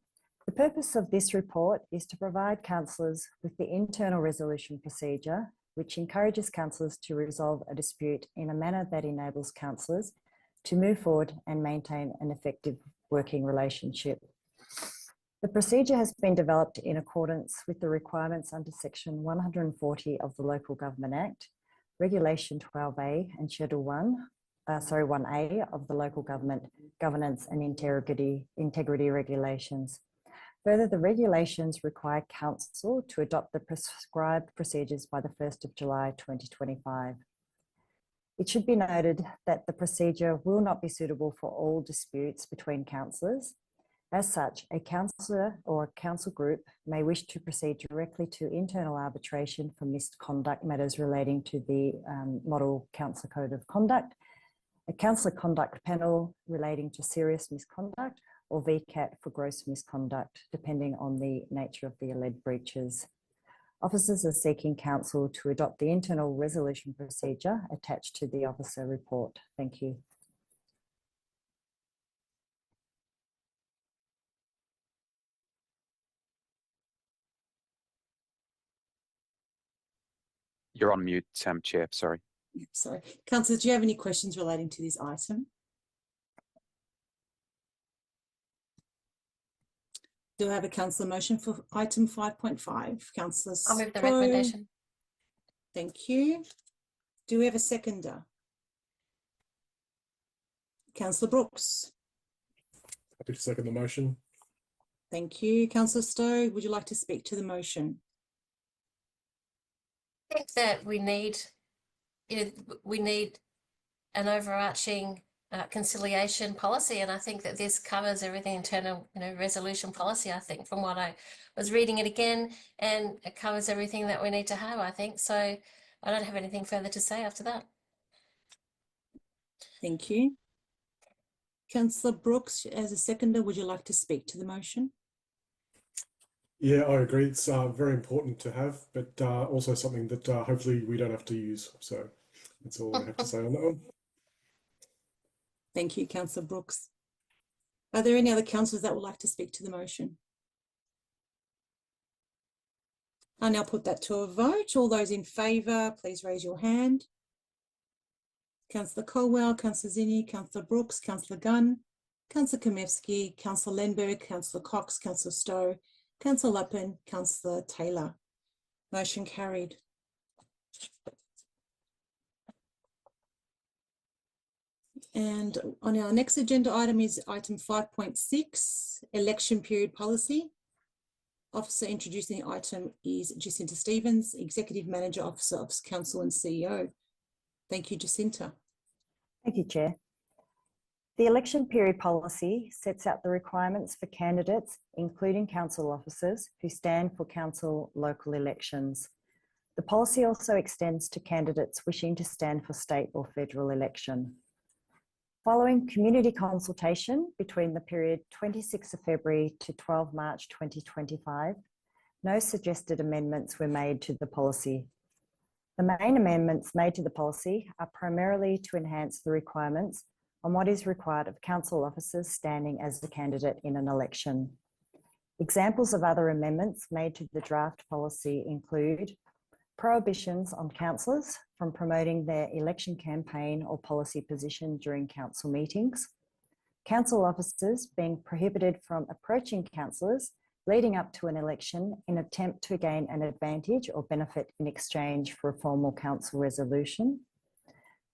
The purpose of this report is to provide councillors with the internal resolution procedure, which encourages councillors to resolve a dispute in a manner that enables councillors to move forward and maintain an effective working relationship. The procedure has been developed in accordance with the requirements under Section 140 of the Local Government Act, Regulation 12A and Schedule 1A of the Local Government Governance and Integrity Regulations. Further, the regulations require Council to adopt the prescribed procedures by the 1st of July 2025. It should be noted that the procedure will not be suitable for all disputes between councillors. As such, a councillor or a council group may wish to proceed directly to internal arbitration for misconduct matters relating to the Model Council Code of Conduct, a councillor conduct panel relating to serious misconduct, or VCAT for gross misconduct, depending on the nature of the alleged breaches. Officers are seeking council to adopt the internal resolution procedure attached to the officer report. Thank you. You're on mute, Chair, sorry. Sorry. Councillors, do you have any questions relating to this item? Do I have a councillor motion for item 5.5? Councillor I'll move the Stowe. recommendation. Thank you. Do we have a seconder? Councillor Brooks. Happy to second the motion. Thank you. Councillor Stowe, would you like to speak to the motion? I think that we need an overarching conciliation policy, and I think that this covers everything internal, resolution policy. I think from what I was reading it again, and it covers everything that we need to have. I think so. I don't have anything further to say after that. Thank you. Councillor Brooks, as a seconder, would you like to speak to the motion? Yeah, I agree. It's very important to have, but also something that hopefully we don't have to use. So that's all I have to say on that one. Thank you, Councillor Brooks. Are there any other councillors that would like to speak to the motion? I'll now put that to a vote. All those in favour, please raise your hand. Councillor Colwell, Councillor Zinni, Councillor Brooks, Councillor Gunn, Councillor Kamevsky, Councillor Lindbergh, Councillor Cox, Councillor Stowe, Councillor Lappin, Councillor Taylor. Motion carried. And on our next agenda item is item 5.6, election period policy. Officer introducing the item is Jacinta Stevens, Executive Manager, Officer of Council and CEO. Thank you, Jacinta. Thank you, Chair. The election period policy sets out the requirements for candidates, including council officers who stand for council local elections. The policy also extends to candidates wishing to stand for state or federal election. Following community consultation between the period 26 of February to 12 March 2025, no suggested amendments were made to the policy. The main amendments made to the policy are primarily to enhance the requirements on what is required of council officers standing as the candidate in an election. Examples of other amendments made to the draft policy include prohibitions on councillors from promoting their election campaign or policy position during council meetings, council officers being prohibited from approaching councillors leading up to an election in an attempt to gain an advantage or benefit in exchange for a formal council resolution,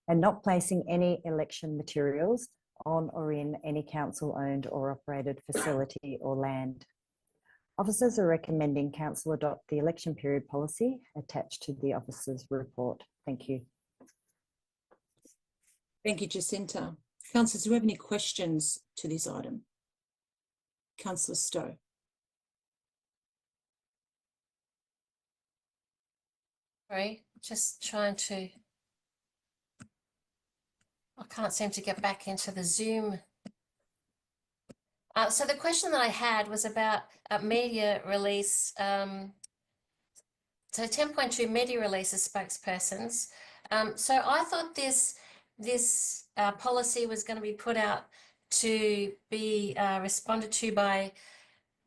and not placing any election materials on or in any council-owned or operated facility or land. Officers are recommending council adopt the election period policy attached to the officers' report. Thank you. Thank you, Jacinta. Councillors, do you have any questions to this item? Councillor Stowe. Sorry, just trying to, I can't seem to get back into the Zoom. So the question that I had was about media release. So 10.2 media releases spokespersons. So I thought this policy was going to be put out to be responded to by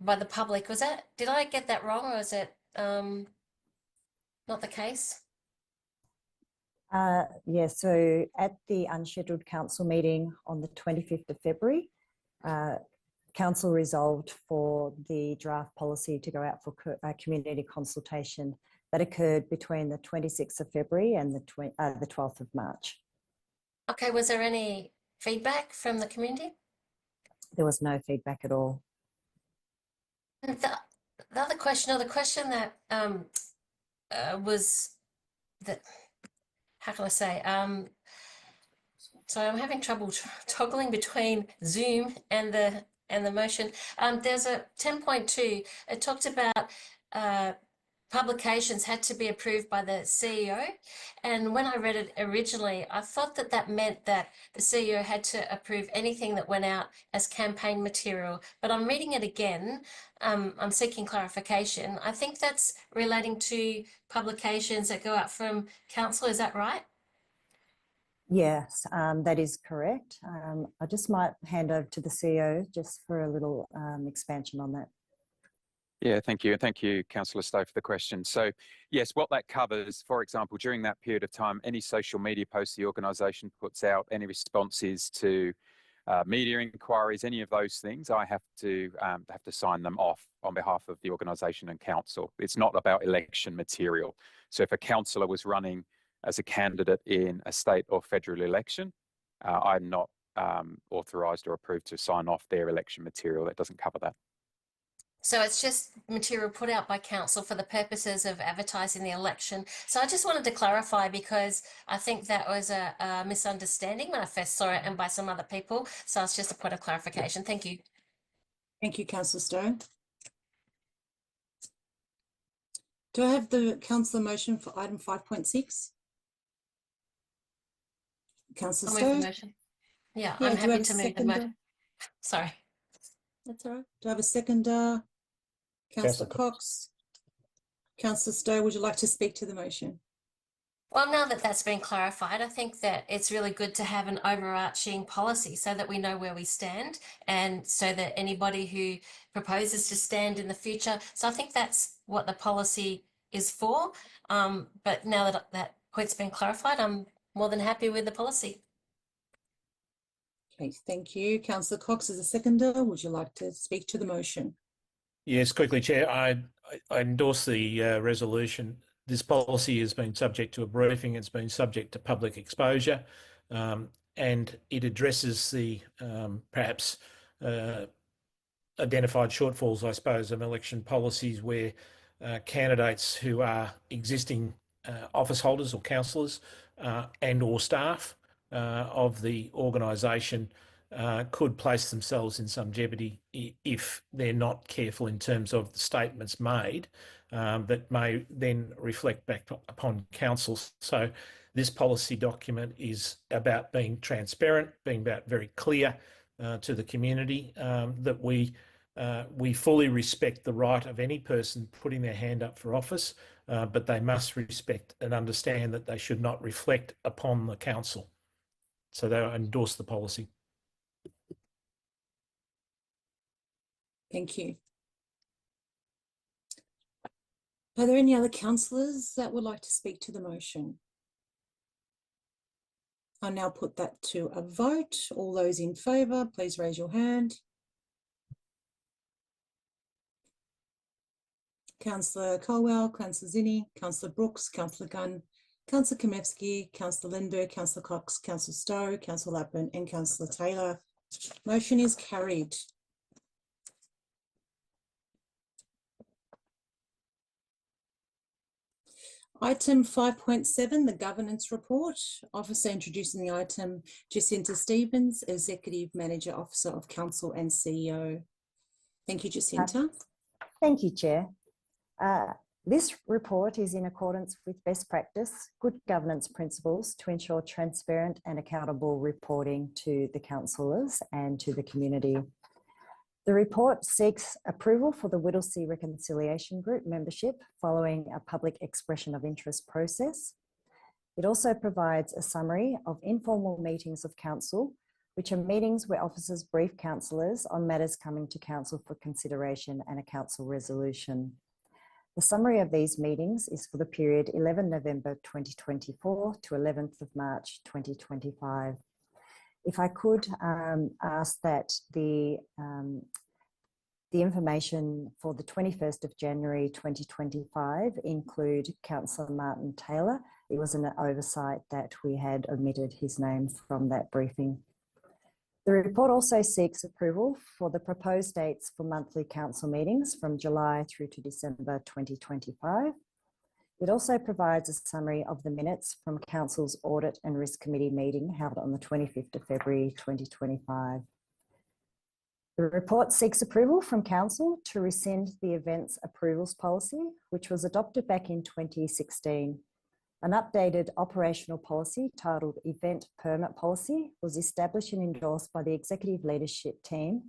the public. Was that, did I get that wrong, or is it not the case? Yeah, so at the unscheduled council meeting on the 25th of February, council resolved for the draft policy to go out for community consultation. That occurred between the 26th of February and the 12th of March. Okay, was there any feedback from the community? There was no feedback at all. And the other question, or the question that was that, how can I say? So I'm having trouble toggling between Zoom and the motion. There's a 10.2. It talked about publications had to be approved by the CEO. And when I read it originally, I thought that that meant that the CEO had to approve anything that went out as campaign material. But I'm reading it again. I'm seeking clarification. I think that's relating to publications that go out from council. Is that right? Yes, that is correct. I just might hand over to the CEO just for a little expansion on that. Yeah, thank you. And thank you, Councillor Stowe, for the question. So yes, what that covers, for example, during that period of time, any social media posts the organisation puts out, any responses to media inquiries, any of those things, I have to sign them off on behalf of the organisation and council. It's not about election material. So if a councillor was running as a candidate in a state or federal election, I'm not authorised or approved to sign off their election material. That doesn't cover that. So it's just material put out by council for the purposes of advertising the election. So I just wanted to clarify, because I think that was a misunderstanding when I first saw it, and by some other people. So it's just a point of clarification. Thank you. Thank you, Councillor Stowe. Do I have the councillor motion for item 5.6? Councillor I'll Stowe? move the motion. Yeah, Yeah, I'm do I have happy a to move the seconder? motion. Sorry. That's all right. Do I have a seconder? Councillor Cox. Councillor Stowe, would you like to speak to the motion? Well, now that that's been clarified, I think that it's really good to have an overarching policy so that we know where we stand, and so that anybody who proposes to stand in the future. So I think that's what the policy is for. But now that that point's been clarified, I'm more than happy with the policy. Okay, thank you. Councillor Cox as a seconder, would you like to speak to the motion? Yes, quickly, Chair. I endorse the resolution. This policy has been subject to a briefing. It's been subject to public exposure, and it addresses the perhaps identified shortfalls, I suppose, of election policies where candidates who are existing office holders or councillors and or staff of the organisation could place themselves in some jeopardy if they're not careful in terms of the statements made that may then reflect back upon councils. So this policy document is about being transparent, being about very clear to the community that we fully respect the right of any person putting their hand up for office, but they must respect and understand that they should not reflect upon the council. So they endorse the policy. Thank you. Are there any other councillors that would like to speak to the motion? I'll now put that to a vote. All those in favour, please raise your hand. Councillor Colwell, Councillor Zinni, Councillor Brooks, Councillor Gunn, Councillor Kamevsky, Councillor Lindbergh, Councillor Cox, Councillor Stowe, Councillor Lapin and Councillor Taylor. Motion is carried. Item 5.7, the governance report. Officer introducing the item, Jacinta Stevens, Executive Manager Officer of Council and CEO. Thank you, Jacinta. Thank you, Chair. This report is in accordance with best practice, good governance principles to ensure transparent and accountable reporting to the councillors and to the community. The report seeks approval for the Whittlesea Reconciliation Group membership following a public expression of interest process. It also provides a summary of informal meetings of council, which are meetings where officers brief councillors on matters coming to council for consideration and a council resolution. The summary of these meetings is for the period 11 November 2024 to 11th of March 2025. If I could ask that the information for the 21st of January 2025 include Councillor Martin Taylor. It was an oversight that we had omitted his name from that briefing. The report also seeks approval for the proposed dates for monthly council meetings from July through to December 2025. It also provides a summary of the minutes from Council's Audit and Risk Committee meeting held on the 25th of February 2025. The report seeks approval from Council to rescind the events approvals policy, which was adopted back in 2016. An updated operational policy titled Event Permit Policy was established and endorsed by the executive leadership team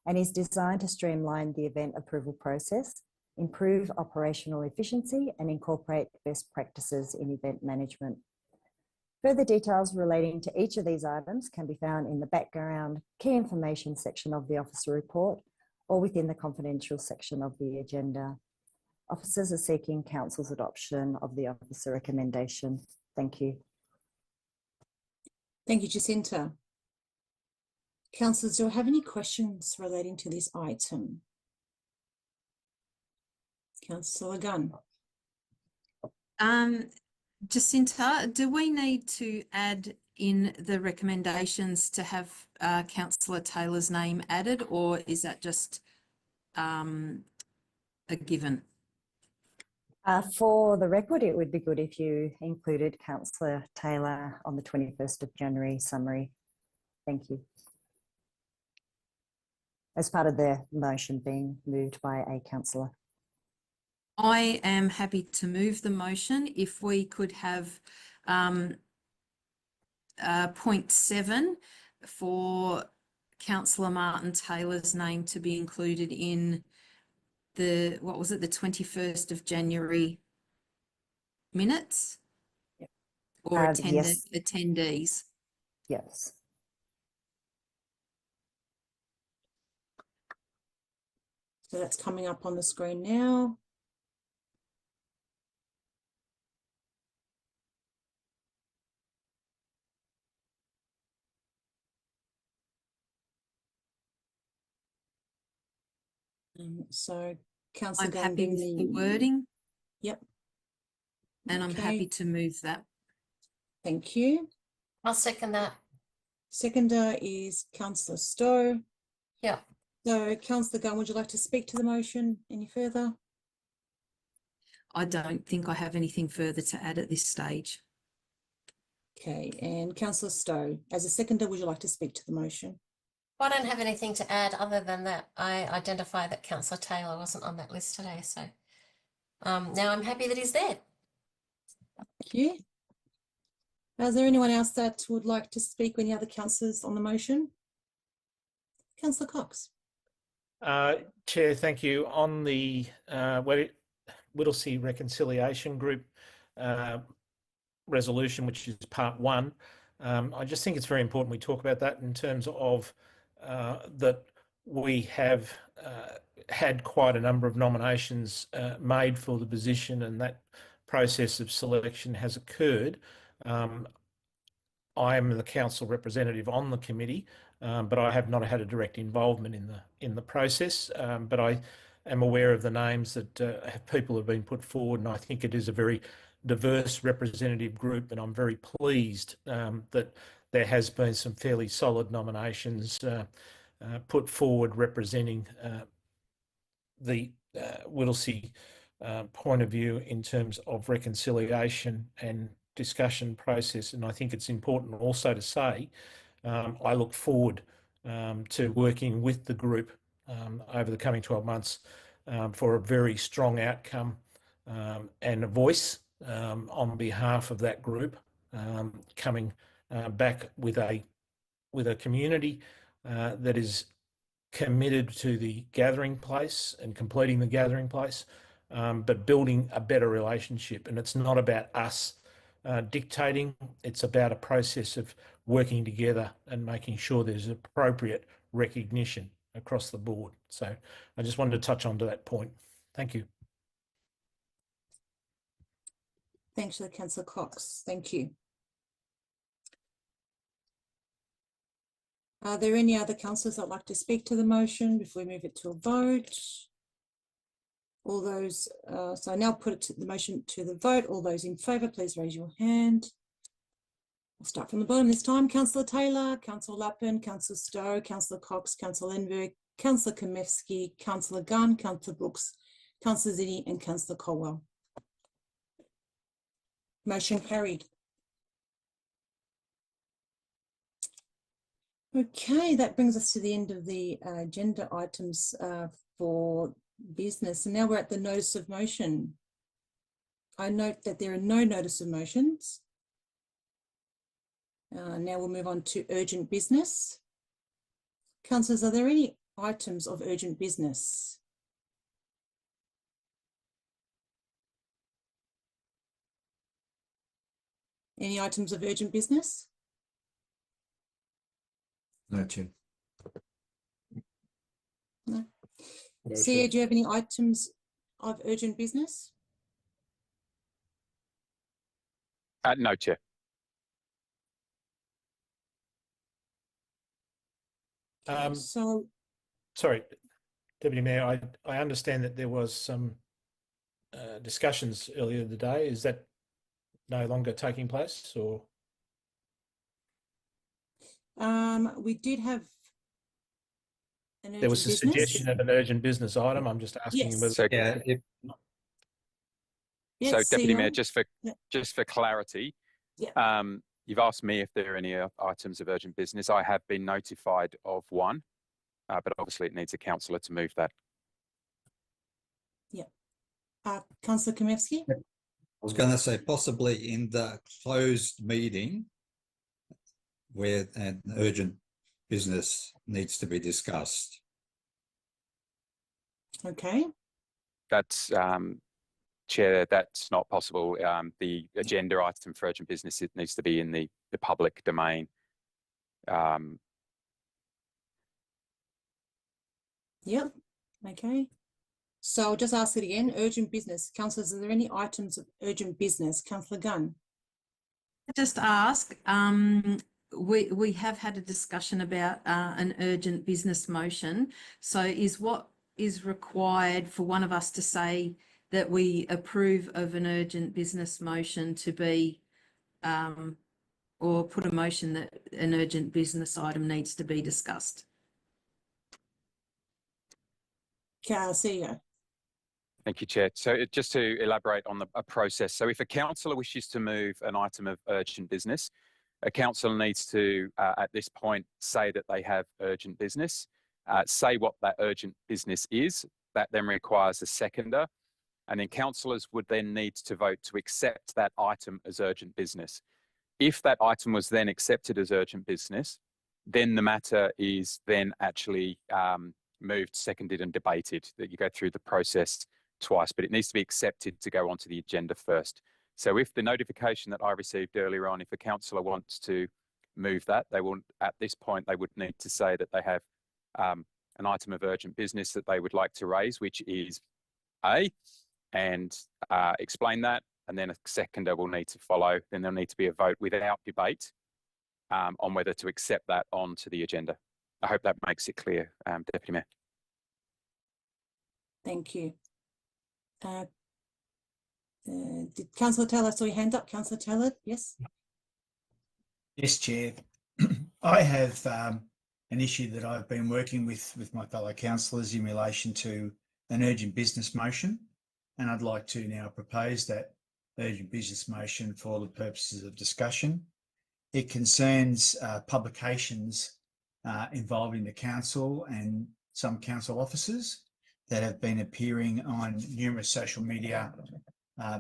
and is designed to streamline the event approval process, improve operational efficiency and incorporate best practices in event management. Further details relating to each of these items can be found in the background key information section of the officer report or within the confidential section of the agenda. Officers are seeking Council's adoption of the officer recommendation. Thank you. Thank you, Jacinta. Councillors, do I have any questions relating to this item? Councillor Gunn. Jacinta, do we need to add in the recommendations to have Councillor Taylor's name added, or is that just a given? For the record, it would be good if you included Councillor Taylor on the 21st of January summary. Thank you. As part of the motion being moved by a councillor. I am happy to move the motion if we could have point 7 for Councillor Martin Taylor's name to be included in the, what was it, the 21st of January minutes? Yep. Or Yes. attendees? Yes. So that's coming up on the screen now. So Councillor Gunn, happy with the wording. Yep. And I'm happy to move that. Thank you. I'll second that. Seconder is Councillor Stowe. Yeah. So Councillor Gunn, would you like to speak to the motion any further? I don't think I have anything further to add at this stage. Okay, and Councillor Stowe, as a seconder, would you like to speak to the motion? I don't have anything to add other than that I identify that Councillor Taylor wasn't on that list today. So now I'm happy that he's there. Thank you. Is there anyone else that would like to speak? Any other councillors on the motion? Councillor Cox. Chair, thank you. On the Whittlesea Reconciliation Group resolution, which is part 1, I just think it's very important we talk about that in terms of that we have had quite a number of nominations made for the position, and that process of selection has occurred. I am the council representative on the committee, but I have not had a direct involvement in the process. But I am aware of the names that people have been put forward, and I think it is a very diverse representative group, and I'm very pleased that there has been some fairly solid nominations put forward representing the Whittlesea point of view in terms of reconciliation and discussion process. And I think it's important also to say I look forward to working with the group over the coming 12 months for a very strong outcome and a voice on behalf of that group, coming back with a community that is committed to the gathering place and completing the gathering place, but building a better relationship. And it's not about us dictating, it's about a process of working together and making sure there's appropriate recognition across the board. So I just wanted to touch on to that point. Thank you. Thanks, Councillor Cox. Thank you. Are there any other councillors that'd like to speak to the motion before we move it to a vote? All those, so I now put the motion to the vote. All those in favour, please raise your hand. I'll start from the bottom this time. Councillor Taylor, Councillor Lappin, Councillor Stowe, Councillor Cox, Councillor Enberg, Councillor Kamefsky, Councillor Gunn, Councillor Brooks, Councillor Zini and Councillor Colwell. Motion carried. Okay, that brings us to the end of the agenda items for business. And now we're at the notice of motion. I note that there are no notice of motions. Now we'll move on to urgent business. Councillors, are there any items of urgent business? Any items of urgent business? No, Chair. No. CEO, do you have any items of urgent business? No, Chair. So, sorry, Deputy Mayor, I understand that there was some discussions earlier today. Is that no longer taking place, or? we did have an urgent There was a business. suggestion of an urgent business item. I'm just asking Yes. whether. So, Yes, so Deputy CEO. Mayor, just for clarity, Yeah. you've asked me if there are any items of urgent business. I have been notified of one, but obviously it needs a councillor to move that. Yeah. Councillor Kamefsky? I was going to say possibly in the closed meeting where an urgent business needs to be discussed. Okay. That's, Chair, that's not possible. The agenda item for urgent business, it needs to be in the public domain. Yep. Okay. So I'll just ask it again. Urgent business. Councillors, are there any items of urgent business? Councillor Gunn. Just ask, we have had a discussion about an urgent business motion. So is what is required for one of us to say that we approve of an urgent business motion to be, or put a motion that an urgent business item needs to be discussed? CEO. Thank you, Chair. So just to elaborate on a process. So if a councillor wishes to move an item of urgent business, a councillor needs to, at this point, say that they have urgent business, say what that urgent business is. That then requires a seconder. And then councillors would then need to vote to accept that item as urgent business. If that item was then accepted as urgent business, then the matter is then actually moved, seconded and debated, that you go through the process twice, but it needs to be accepted to go onto the agenda first. So if the notification that I received earlier on, if a councillor wants to move that, they will, at this point, they would need to say that they have an item of urgent business that they would like to raise, which is A, and explain that, and then a seconder will need to follow. Then there'll need to be a vote without debate on whether to accept that onto the agenda. I hope that makes it clear, Deputy Mayor. Thank you. Did Councillor Taylor, I saw your hand up. Councillor Taylor, yes? Yes, Chair. I have an issue that I've been working with my fellow councillors in relation to an urgent business motion, and I'd like to now propose that urgent business motion for the purposes of discussion. It concerns publications involving the council and some council officers that have been appearing on numerous social media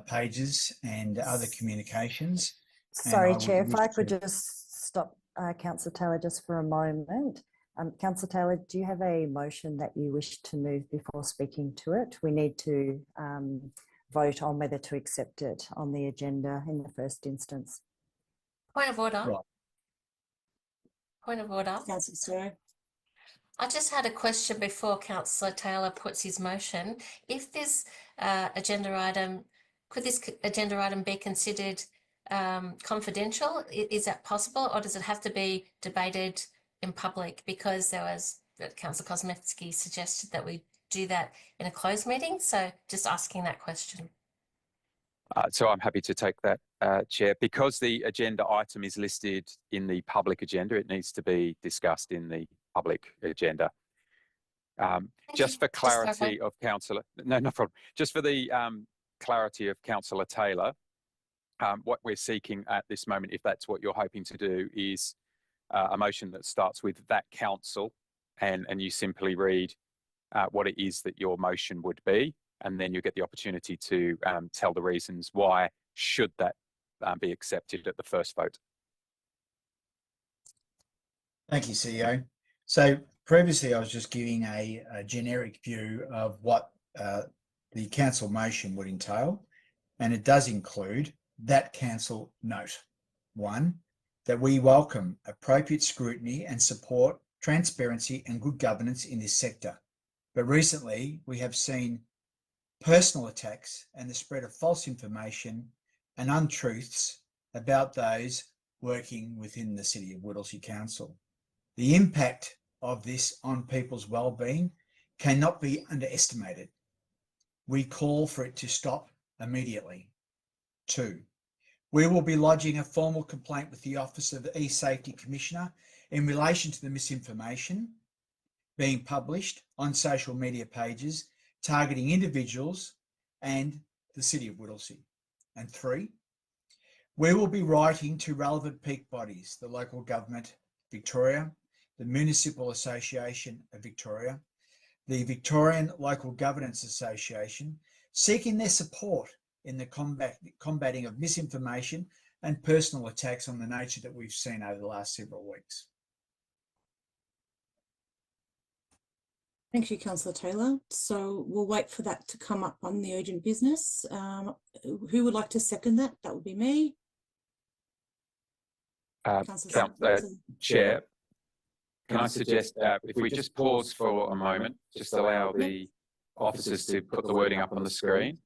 pages and other communications. Sorry, Chair, if I could just stop Councillor Taylor just for a moment. Councillor Taylor, do you have a motion that you wish to move before speaking to it? We need to vote on whether to accept it on the agenda in the first instance. Point of order. Right. Point of order. Councillor Sorry. I just had a question before Councillor Taylor puts his motion. If this agenda item, could this agenda item be considered confidential? Is that possible, or does it have to be debated in public? Because there was, Councillor Kosmetsky suggested that we do that in a closed meeting. So just asking that question. So I'm happy to take that, Chair. Because the agenda item is listed in the public agenda, it needs to be discussed in the public agenda. Just for clarity of Councillor, no problem. Just for the clarity of Councillor Taylor, what we're seeking at this moment, if that's what you're hoping to do, is a motion that starts with that council, and you simply read what it is that your motion would be, and then you get the opportunity to tell the reasons why should that be accepted at the first vote. Thank you, CEO. So previously I was just giving a generic view of what the council motion would entail, and it does include that council note. 1, that we welcome appropriate scrutiny and support transparency and good governance in this sector. But recently we have seen personal attacks and the spread of false information and untruths about those working within the City of Whittlesea Council. The impact of this on people's well-being cannot be underestimated. We call for it to stop immediately. 2, we will be lodging a formal complaint with the Office of the E-Safety Commissioner in relation to the misinformation being published on social media pages targeting individuals and the City of Whittlesea. And 3, we will be writing to relevant peak bodies, the Local Government Victoria, the Municipal Association of Victoria, the Victorian Local Governance Association, seeking their support in the combating of misinformation and personal attacks on the nature that we've seen over the last several weeks. Thank you, Councillor Taylor. So we'll wait for that to come up on the urgent business. Who would like to second that? That would be me. Chair, can I suggest if we just pause for a moment, just allow the officers to put the wording up on the screen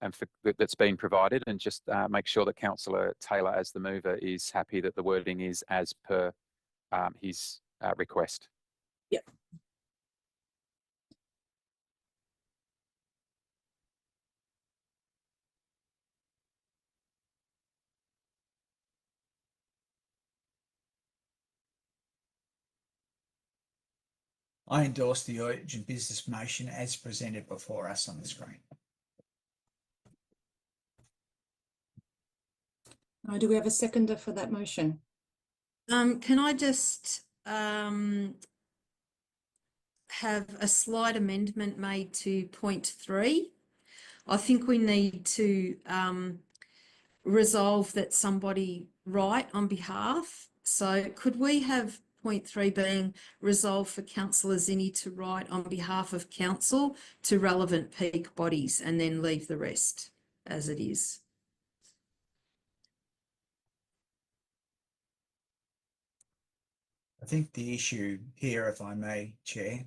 and that's been provided, and just make sure that Councillor Taylor, as the mover, is happy that the wording is as per his request. Yep. I endorse the urgent business motion as presented before us on the screen. Do we have a seconder for that motion? Can I just have a slight amendment made to point 3? I think we need to resolve that somebody write on behalf. So could we have point 3 being resolved for Councillor Zinni to write on behalf of council to relevant peak bodies, and then leave the rest as it is? I think the issue here, if I may, Chair,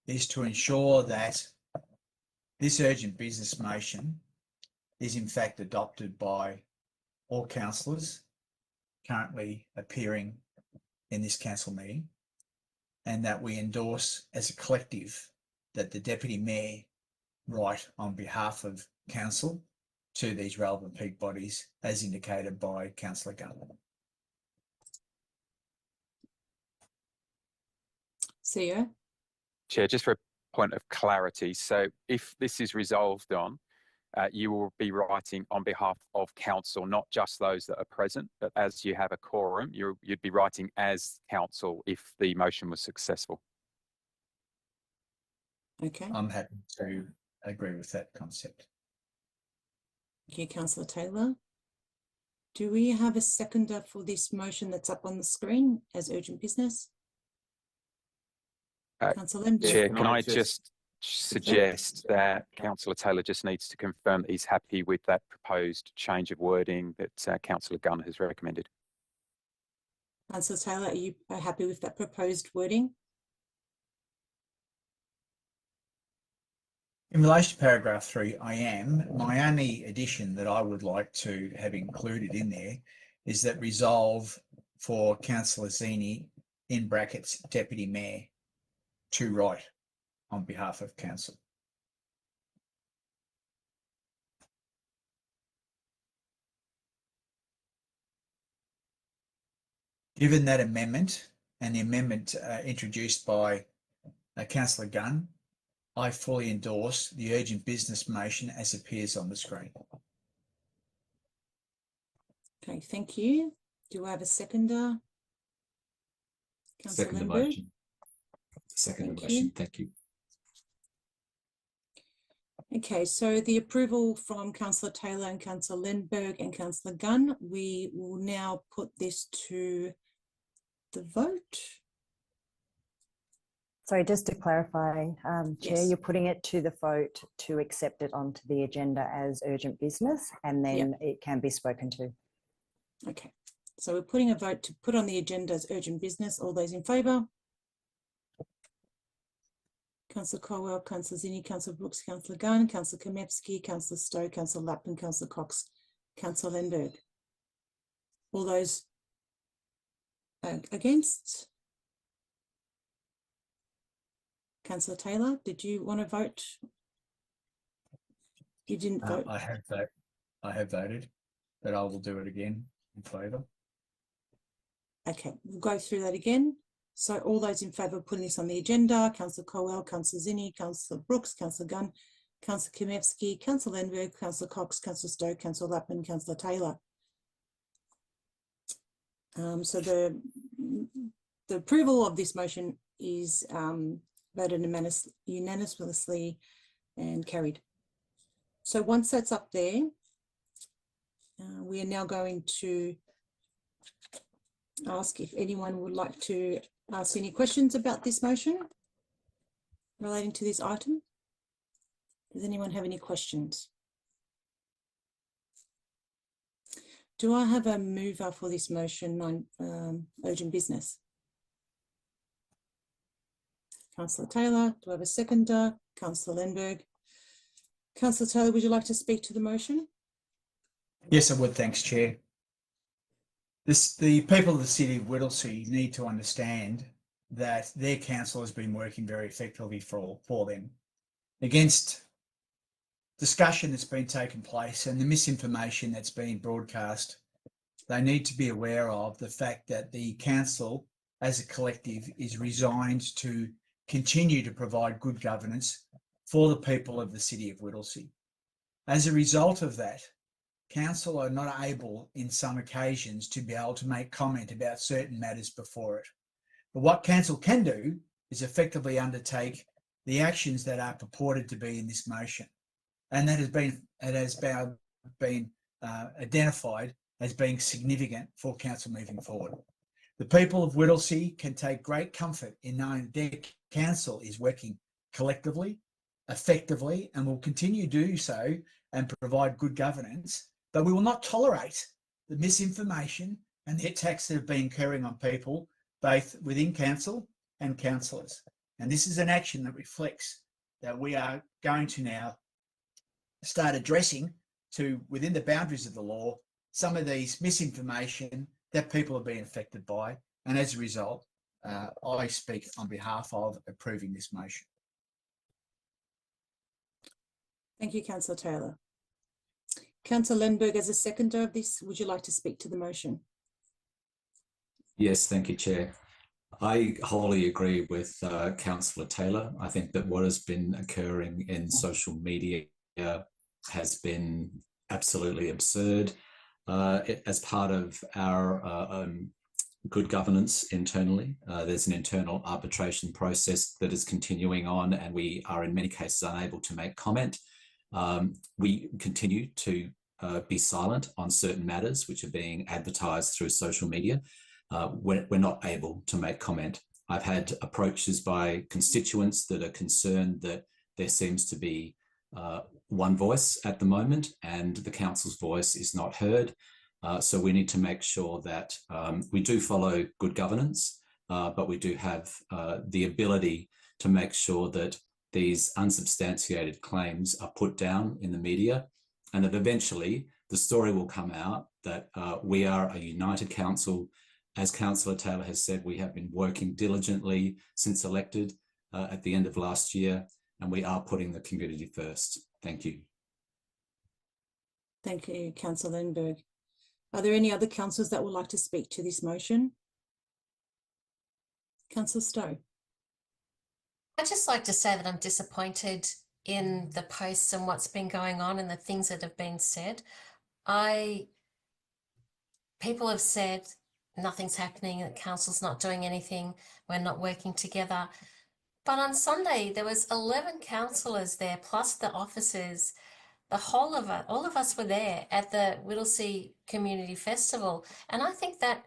is to ensure that this urgent business motion is in fact adopted by all councillors currently appearing in this council meeting, and that we endorse as a collective that the Deputy Mayor write on behalf of Council to these relevant peak bodies as indicated by Councillor Gunn. CEO? Chair, just for a point of clarity, so if this is resolved on, you will be writing on behalf of Council, not just those that are present, but as you have a quorum, you'd be writing as Council if the motion was successful. Okay. I'm happy to agree with that concept. Thank you, Councillor Taylor. Do we have a seconder for this motion that's up on the screen as urgent business? Councillor Lindbergh. Chair, can I just suggest that Councillor Taylor just needs to confirm that he's happy with that proposed change of wording that Councillor Gunn has recommended. Councillor Taylor, are you happy with that proposed wording? In relation to paragraph 3, I am. My only addition that I would like to have included in there is that resolve for Councillor Zini, in brackets, Deputy Mayor, to write on behalf of Council. Given that amendment and the amendment introduced by Councillor Gunn, I fully endorse the urgent business motion as appears on the screen. Okay, thank you. Do I have a seconder? Councillor Second the Lindbergh? motion. Second the Thank motion. you. Thank you. Okay, so the approval from Councillor Taylor and Councillor Lindbergh and Councillor Gunn, we will now put this to the vote. So just to clarify, Chair, Yes. you're putting it to the vote to accept it onto the agenda as urgent business, and then it can be spoken to. Okay, so we're putting a vote to put on the agenda as urgent business. All those in favour? Councillor Colwell, Councillor Zini, Councillor Brooks, Councillor Gunn, Councillor Kamevsky, Councillor Stowe, Councillor Lappin, Councillor Cox, Councillor Lindbergh. All those against? Councillor Taylor, did you want to vote? You didn't vote. I have voted, but I will do it again in favour. Okay, we'll go through that again. So all those in favour of putting this on the agenda: Councillor Colwell, Councillor Zini, Councillor Brooks, Councillor Gunn, Councillor Kamevsky, Councillor Lindbergh, Councillor Cox, Councillor Stowe, Councillor Lappin, Councillor Taylor. So the approval of this motion is voted unanimously and carried. So once that's up there, we are now going to ask if anyone would like to ask any questions about this motion relating to this item. Does anyone have any questions? Do I have a mover for this motion on urgent business? Councillor Taylor. Do I have a seconder? Councillor Lindbergh. Councillor Taylor, would you like to speak to the motion? Yes, I would. Thanks, Chair. The people of the City of Whittlesea need to understand that their council has been working very effectively for them against discussion that's been taking place and the misinformation that's been broadcast. They need to be aware of the fact that the council as a collective is resigned to continue to provide good governance for the people of the City of Whittlesea. As a result of that, council are not able in some occasions to be able to make comment about certain matters before it. But what council can do is effectively undertake the actions that are purported to be in this motion. And that has been identified as being significant for council moving forward. The people of Whittlesea can take great comfort in knowing that their council is working collectively, effectively, and will continue to do so and provide good governance. But we will not tolerate the misinformation and the attacks that have been occurring on people, both within council and councillors. And this is an action that reflects that we are going to now start addressing to, within the boundaries of the law, some of these misinformation that people are being affected by. And as a result, I speak on behalf of approving this motion. Thank you, Councillor Taylor. Councillor Lenberg, as a seconder of this, would you like to speak to the motion? Yes, thank you, Chair. I wholly agree with Councillor Taylor. I think that what has been occurring in social media has been absolutely absurd. As part of our good governance internally, there's an internal arbitration process that is continuing on, and we are in many cases unable to make comment. We continue to be silent on certain matters which are being advertised through social media. We're not able to make comment. I've had approaches by constituents that are concerned that there seems to be one voice at the moment and the council's voice is not heard. So we need to make sure that we do follow good governance, but we do have the ability to make sure that these unsubstantiated claims are put down in the media, and that eventually the story will come out that we are a united council. As Councillor Taylor has said, we have been working diligently since elected at the end of last year, and we are putting the community first. Thank you. Thank you, Councillor Lenberg. Are there any other councillors that would like to speak to this motion? Councillor Stowe. I'd just like to say that I'm disappointed in the posts and what's been going on and the things that have been said. People have said nothing's happening, that council's not doing anything, we're not working together. But on Sunday, there was 11 councillors there, plus the officers. The whole of it, all of us were there at the Whittlesea Community Festival. And I think that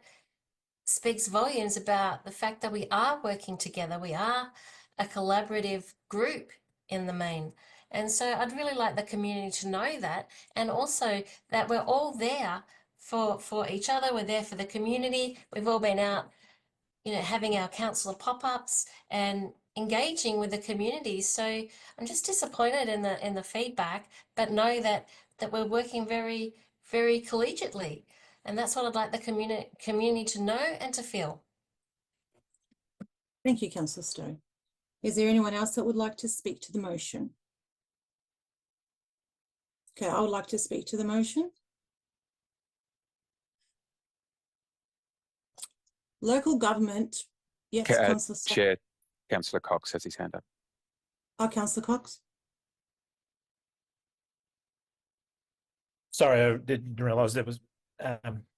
speaks volumes about the fact that we are working together. We are a collaborative group in the main. And so I'd really like the community to know that, and also that we're all there for each other. We're there for the community. We've all been out, you know, having our councillor pop-ups and engaging with the community. So I'm just disappointed in the feedback, but know that we're working very, very collegiately. And that's what I'd like the community to know and to feel. Thank you, Councillor Stowe. Is there anyone else that would like to speak to the motion? Okay, I would like to speak to the motion. Local government, yes, Councillor Stowe. Chair, Councillor Cox has his hand up. Oh, Councillor Cox. Sorry, I didn't realise that was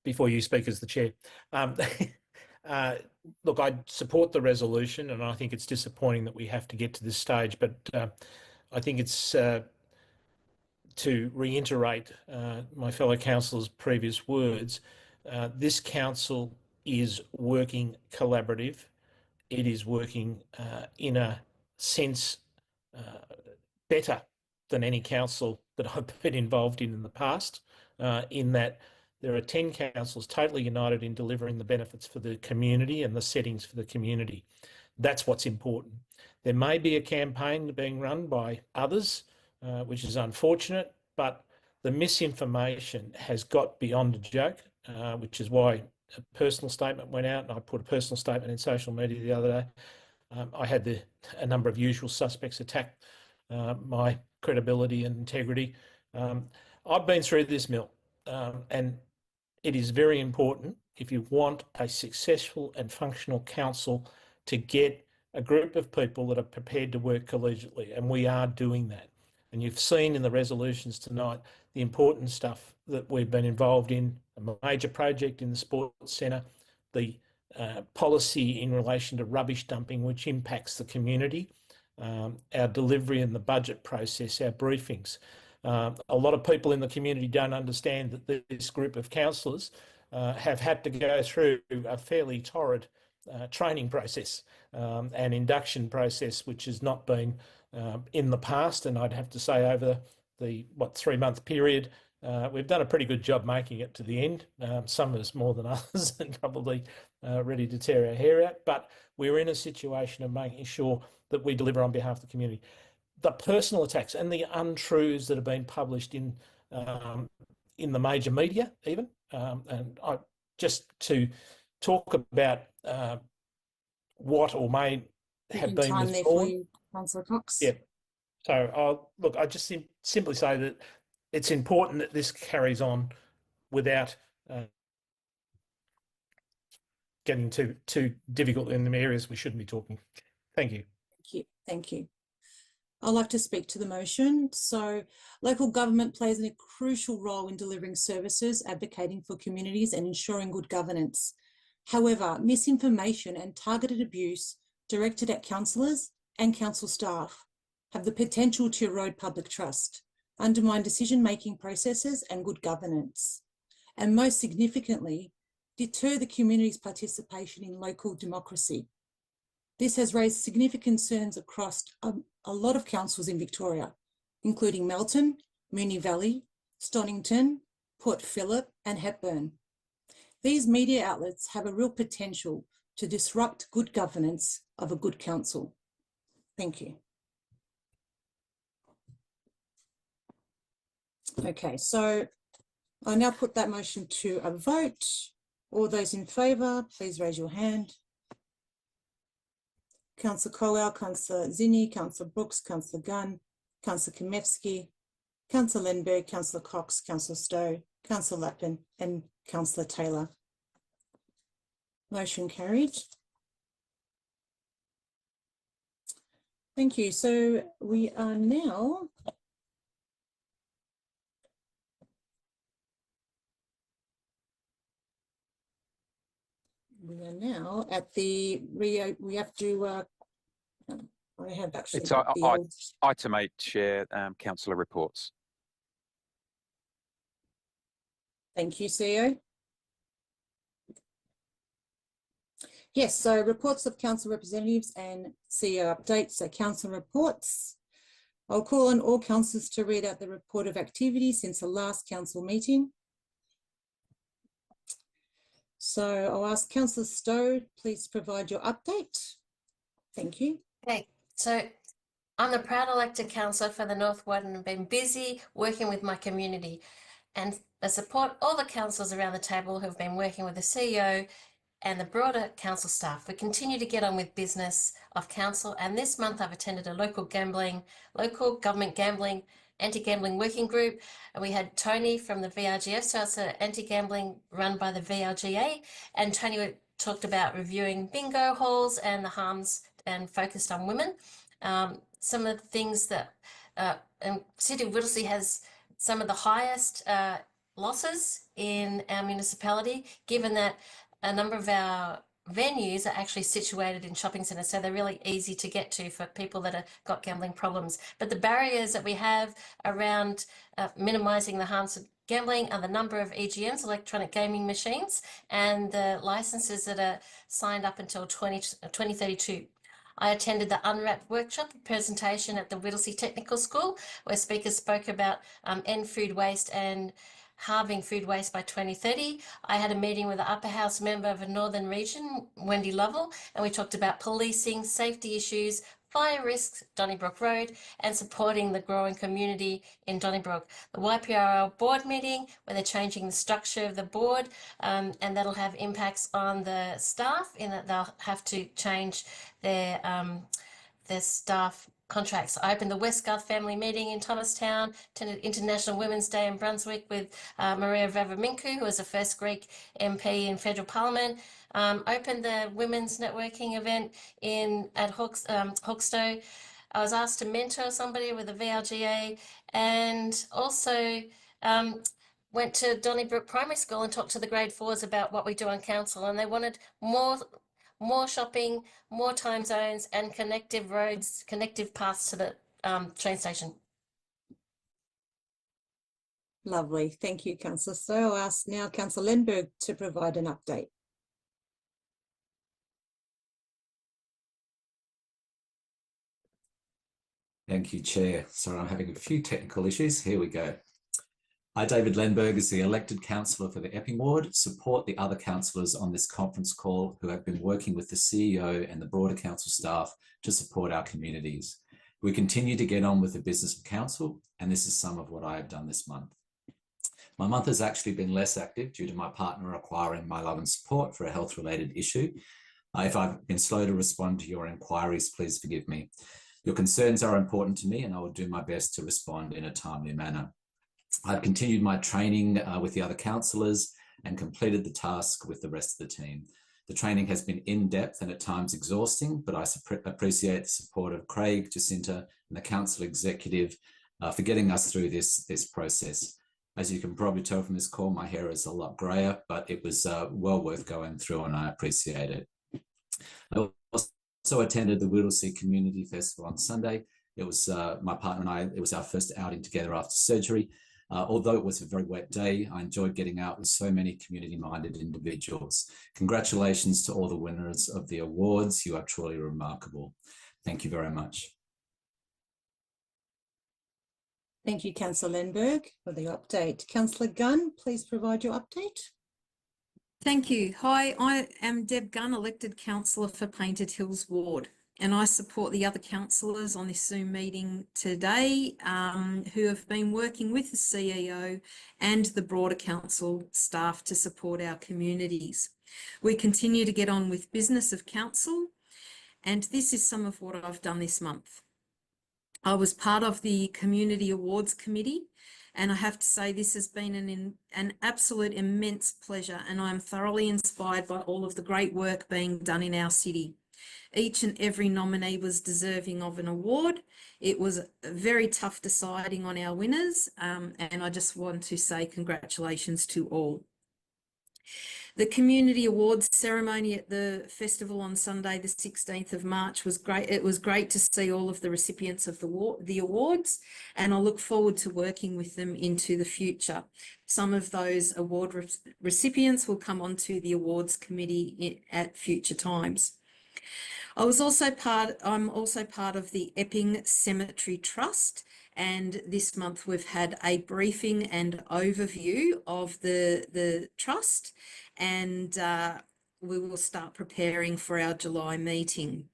before you speak as the chair. Look, I support the resolution, and I think it's disappointing that we have to get to this stage, but I think it's to reiterate my fellow councillors' previous words. This council is working collaborative. It is working in a sense better than any council that I've been involved in the past, in that there are 10 councils totally united in delivering the benefits for the community and the settings for the community. That's what's important. There may be a campaign being run by others, which is unfortunate, but the misinformation has got beyond a joke, which is why a personal statement went out, and I put a personal statement in social media the other day. I had a number of usual suspects attack my credibility and integrity. I've been through this mill, and it is very important, if you want a successful and functional council, to get a group of people that are prepared to work collegiately, and we are doing that. And you've seen in the resolutions tonight the important stuff that we've been involved in, a major project in the sports centre, the policy in relation to rubbish dumping, which impacts the community, our delivery in the budget process, our briefings. A lot of people in the community don't understand that this group of councillors have had to go through a fairly torrid training process and induction process, which has not been in the past. And I'd have to say over the 3-month period, we've done a pretty good job making it to the end. Some of us more than others, and probably ready to tear our hair out. But we're in a situation of making sure that we deliver on behalf of the community. The personal attacks and the untruths that have been published in the major media, even, and I just to talk about what or may have been time there for you, Councillor Cox. Yeah, So look, I just simply say that it's important that this carries on without getting too difficult in the areas we shouldn't be talking. Thank you. Thank you. Thank you. I'd like to speak to the motion. So local government plays a crucial role in delivering services, advocating for communities and ensuring good governance. However, misinformation and targeted abuse directed at councillors and council staff have the potential to erode public trust, undermine decision-making processes and good governance, and most significantly, deter the community's participation in local democracy. This has raised significant concerns across a lot of councils in Victoria, including Melton, Moonee Valley, Stonington, Port Phillip and Hepburn. These media outlets have a real potential to disrupt good governance of a good council. Thank you. Okay, so I now put that motion to a vote. All those in favour, please raise your hand. Councillor Colwell, Councillor Zinni, Councillor Brooks, Councillor Gunn, Councillor Kamefsky, Councillor Lenberg, Councillor Cox, Councillor Stowe, Councillor Lappin and Councillor Taylor. Motion carried. Thank you. So we are now at the we have to I have actually It's old... item 8, Chair, councillor reports. Thank you, CEO. Yes, so reports of council representatives and CEO updates. So council reports. I'll call on all councillors to read out the report of activity since the last council meeting. So I'll ask Councillor Stowe, please provide your update. Thank you. Okay, so I'm the proud elected councillor for the North Ward and have been busy working with my community, and I support all the councillors around the table who have been working with the CEO and the broader council staff. We continue to get on with business of council, and this month I've attended a local government gambling, anti-gambling working group, and we had Tony from the VRGF, so it's an anti-gambling run by the VRGA, and Tony talked about reviewing bingo halls and the harms and focused on women. Some of the things that and City of Whittlesea has some of the highest losses in our municipality, given that a number of our venues are actually situated in shopping centres, so they're really easy to get to for people that have got gambling problems. But the barriers that we have around minimising the harms of gambling are the number of EGMs, electronic gaming machines, and the licences that are signed up until 2032. I attended the Unwrapped workshop presentation at the Whittlesea Technical School, where speakers spoke about end food waste and halving food waste by 2030. I had a meeting with the Upper House member of a Northern Region, Wendy Lovell, and we talked about policing, safety issues, fire risks, Donnybrook Road, and supporting the growing community in Donnybrook. The YPRL board meeting, where they're changing the structure of the board, and that'll have impacts on the staff in that they'll have to change their staff contracts. I opened the Westgarth family meeting in Thomastown, attended International Women's Day in Brunswick with Maria Vavraminku, who was the first Greek MP in federal parliament. Opened the women's networking event at Hawkstow. I was asked to mentor somebody with the VRGA, and also went to Donnybrook Primary School and talked to the grade 4s about what we do on council, and they wanted more shopping, more time zones and connective roads, connective paths to the train station. Lovely. Thank you, Councillor. So I'll ask now Councillor Lenberg to provide an update. Thank you, Chair. Sorry, I'm having a few technical issues. Here we go. I, David Lenberg, as the elected councillor for the Epping Ward, support the other councillors on this conference call who have been working with the CEO and the broader council staff to support our communities. We continue to get on with the business of council, and this is some of what I have done this month. My month has actually been less active due to my partner requiring my love and support for a health-related issue. If I've been slow to respond to your inquiries, please forgive me. Your concerns are important to me and I will do my best to respond in a timely manner. I've continued my training with the other councillors and completed the task with the rest of the team. The training has been in-depth and at times exhausting, but I appreciate the support of Craig, Jacinta and the council executive for getting us through this process. As you can probably tell from this call, my hair is a lot grayer, but it was well worth going through and I appreciate it. I also attended the Whittlesea Community Festival on Sunday. It was my partner and I, it was our first outing together after surgery. Although it was a very wet day, I enjoyed getting out with so many community-minded individuals. Congratulations to all the winners of the awards. You are truly remarkable. Thank you very much. Thank you, Councillor Lindberg, for the update. Councillor Gunn, please provide your update. Thank you. Hi, I am Deb Gunn, elected councillor for Painted Hills Ward, and I support the other councillors on this Zoom meeting today who have been working with the CEO and the broader council staff to support our communities. We continue to get on with business of council, and this is some of what I've done this month. I was part of the Community Awards Committee, and I have to say this has been an absolute immense pleasure, and I'm thoroughly inspired by all of the great work being done in our city. Each and every nominee was deserving of an award. It was very tough deciding on our winners, and I just want to say congratulations to all. The Community Awards ceremony at the festival on Sunday, the 16th of March was great. It was great to see all of the recipients of the awards, and I look forward to working with them into the future. Some of those award recipients will come onto the awards committee at future times. I'm also part of the Epping Cemetery Trust, and this month we've had a briefing and overview of the trust, and we will start preparing for our July meeting.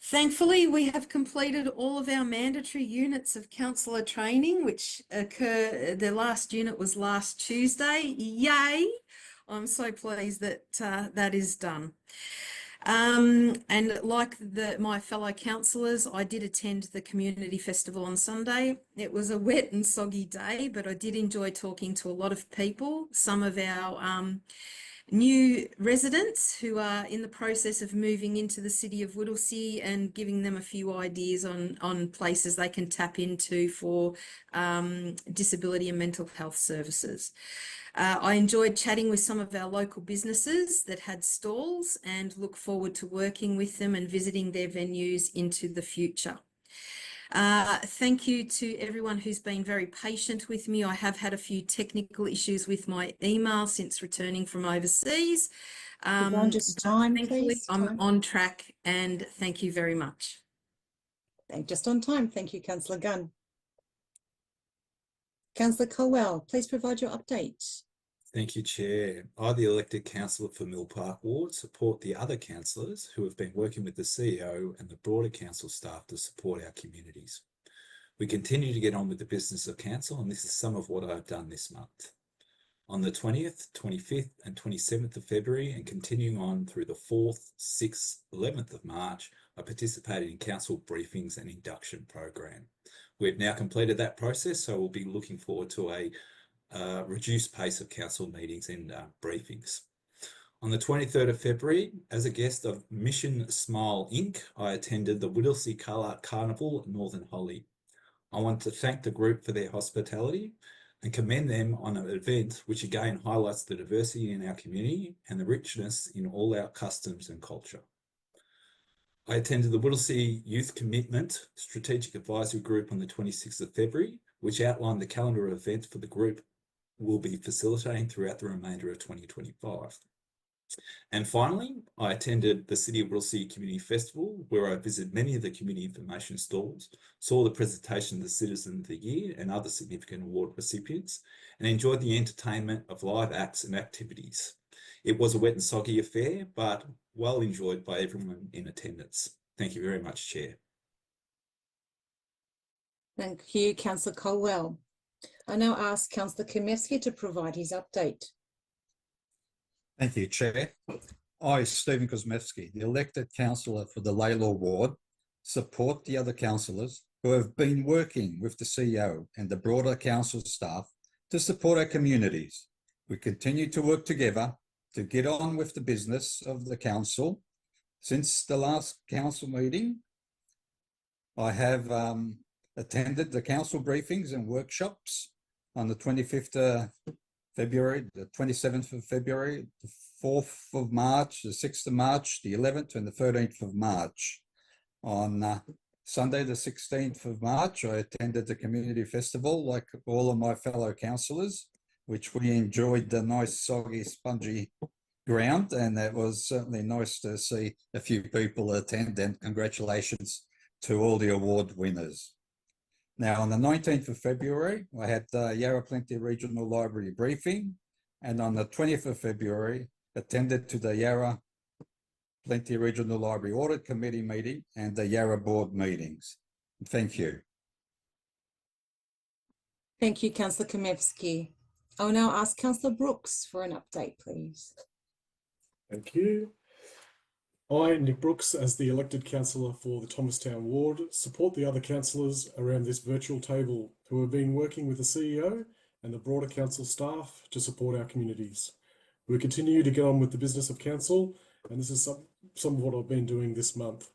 Thankfully, we have completed all of our mandatory units of councillor training, which the last unit was last Tuesday. Yay! I'm so pleased that that is done. And like my fellow councillors, I did attend the community festival on Sunday. It was a wet and soggy day, but I did enjoy talking to a lot of people, some of our new residents who are in the process of moving into the city of Whittlesea, and giving them a few ideas on places they can tap into for disability and mental health services. I enjoyed chatting with some of our local businesses that had stalls, and look forward to working with them and visiting their venues into the future. Thank you to everyone who's been very patient with me. I have had a few technical issues with my email since returning from overseas. Just time, please. I'm on track, and thank you very much. Just on time. Thank you, Councillor Gunn. Councillor Colwell, please provide your update. Thank you, Chair. I, the elected councillor for Mill Park Ward, support the other councillors who have been working with the CEO and the broader council staff to support our communities. We continue to get on with the business of council, and this is some of what I've done this month. On the 20th, 25th and 27th of February, and continuing on through the 4th, 6th, 11th of March, I participated in council briefings and induction program. We've now completed that process, so we'll be looking forward to a reduced pace of council meetings and briefings. On the 23rd of February, as a guest of Mission Smile Inc., I attended the Whittlesea Colour Carnival Northern Holly. I want to thank the group for their hospitality and commend them on an event which again highlights the diversity in our community and the richness in all our customs and culture. I attended the Whittlesea Youth Commitment Strategic Advisory Group on the 26th of February, which outlined the calendar of events for the group will be facilitating throughout the remainder of 2025. And finally, I attended the City of Whittlesea Community Festival, where I visited many of the community information stalls, saw the presentation of the Citizen of the Year and other significant award recipients, and enjoyed the entertainment of live acts and activities. It was a wet and soggy affair, but well enjoyed by everyone in attendance. Thank you very much, Chair. Thank you, Councillor Colwell. I now ask Councillor Kamiewski to provide his update. Thank you, Chair. I, Stephen Kosmewski, the elected councillor for the Laylaw Ward, support the other councillors who have been working with the CEO and the broader council staff to support our communities. We continue to work together to get on with the business of the council. Since the last council meeting, I have attended the council briefings and workshops on the 25th of February, the 27th of February, the 4th of March, the 6th of March, the 11th and the 13th of March. On Sunday, the 16th of March, I attended the community festival like all of my fellow councillors, which we enjoyed the nice soggy, spongy ground, and it was certainly nice to see a few people attend, and congratulations to all the award winners. Now, on the 19th of February, I had the Yarra Plenty Regional Library briefing, and on the 20th of February, attended to the Yarra Plenty Regional Library Audit Committee meeting and the Yarra Board meetings. Thank you. Thank you, Councillor Kamevsky. I will now ask Councillor Brooks for an update, please. Thank you. I, Nick Brooks, as the elected councillor for the Thomastown ward, support the other councillors around this virtual table who have been working with the CEO and the broader council staff to support our communities. We continue to get on with the business of council, and this is some of what I've been doing this month.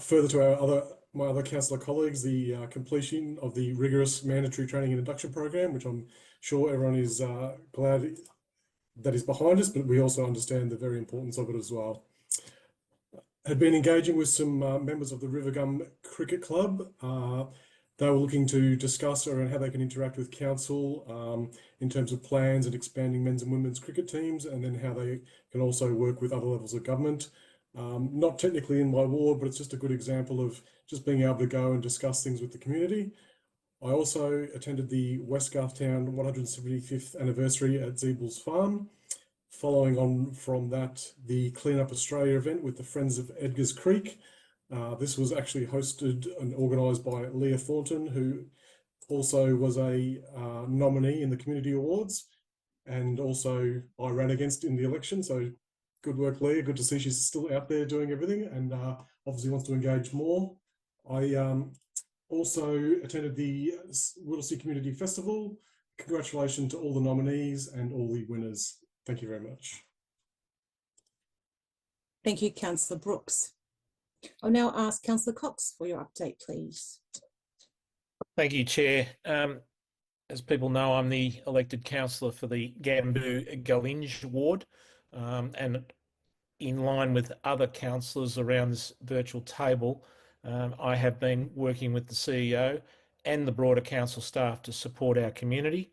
Further to my other councillor colleagues, the completion of the rigorous mandatory training and induction program, which I'm sure everyone is glad that is behind us, but we also understand the very importance of it as well. Had been engaging with some members of the Rivergum Cricket Club. They were looking to discuss around how they can interact with council in terms of plans and expanding men's and women's cricket teams, and then how they can also work with other levels of government. Not technically in my ward, but it's just a good example of just being able to go and discuss things with the community. I also attended the West Garthtown 175th anniversary at Zeebles Farm. Following on from that, the Clean Up Australia event with the Friends of Edgar's Creek. This was actually hosted and organised by Leah Thornton, who also was a nominee in the Community Awards, and also I ran against in the election. So good work, Leah. Good to see she's still out there doing everything, and obviously wants to engage more. I also attended the Whittlesea Community Festival. Congratulations to all the nominees and all the winners. Thank you very much. Thank you, Councillor Brooks. I'll now ask Councillor Cox for your update, please. Thank you, Chair. As people know, I'm the elected councillor for the Gamboo Galinge ward, and in line with other councillors around this virtual table, I have been working with the CEO and the broader council staff to support our community,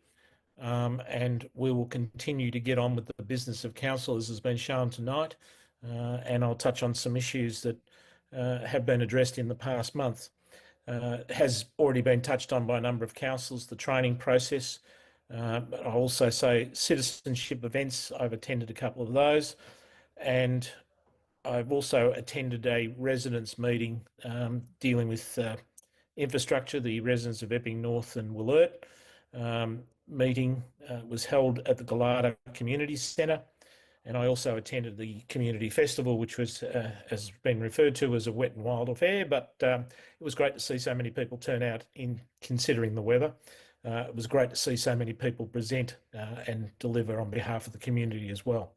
and we will continue to get on with the business of council as has been shown tonight, and I'll touch on some issues that have been addressed in the past month. Has already been touched on by a number of councils, the training process, but I'll also say citizenship events. I've attended a couple of those, and I've also attended a residents meeting dealing with infrastructure. The residents of Epping North and Wollert meeting was held at the Gallardo Community Centre, and I also attended the community festival, which was, has been referred to as a wet and wild affair, but it was great to see so many people turn out in considering the weather. It was great to see so many people present and deliver on behalf of the community as well.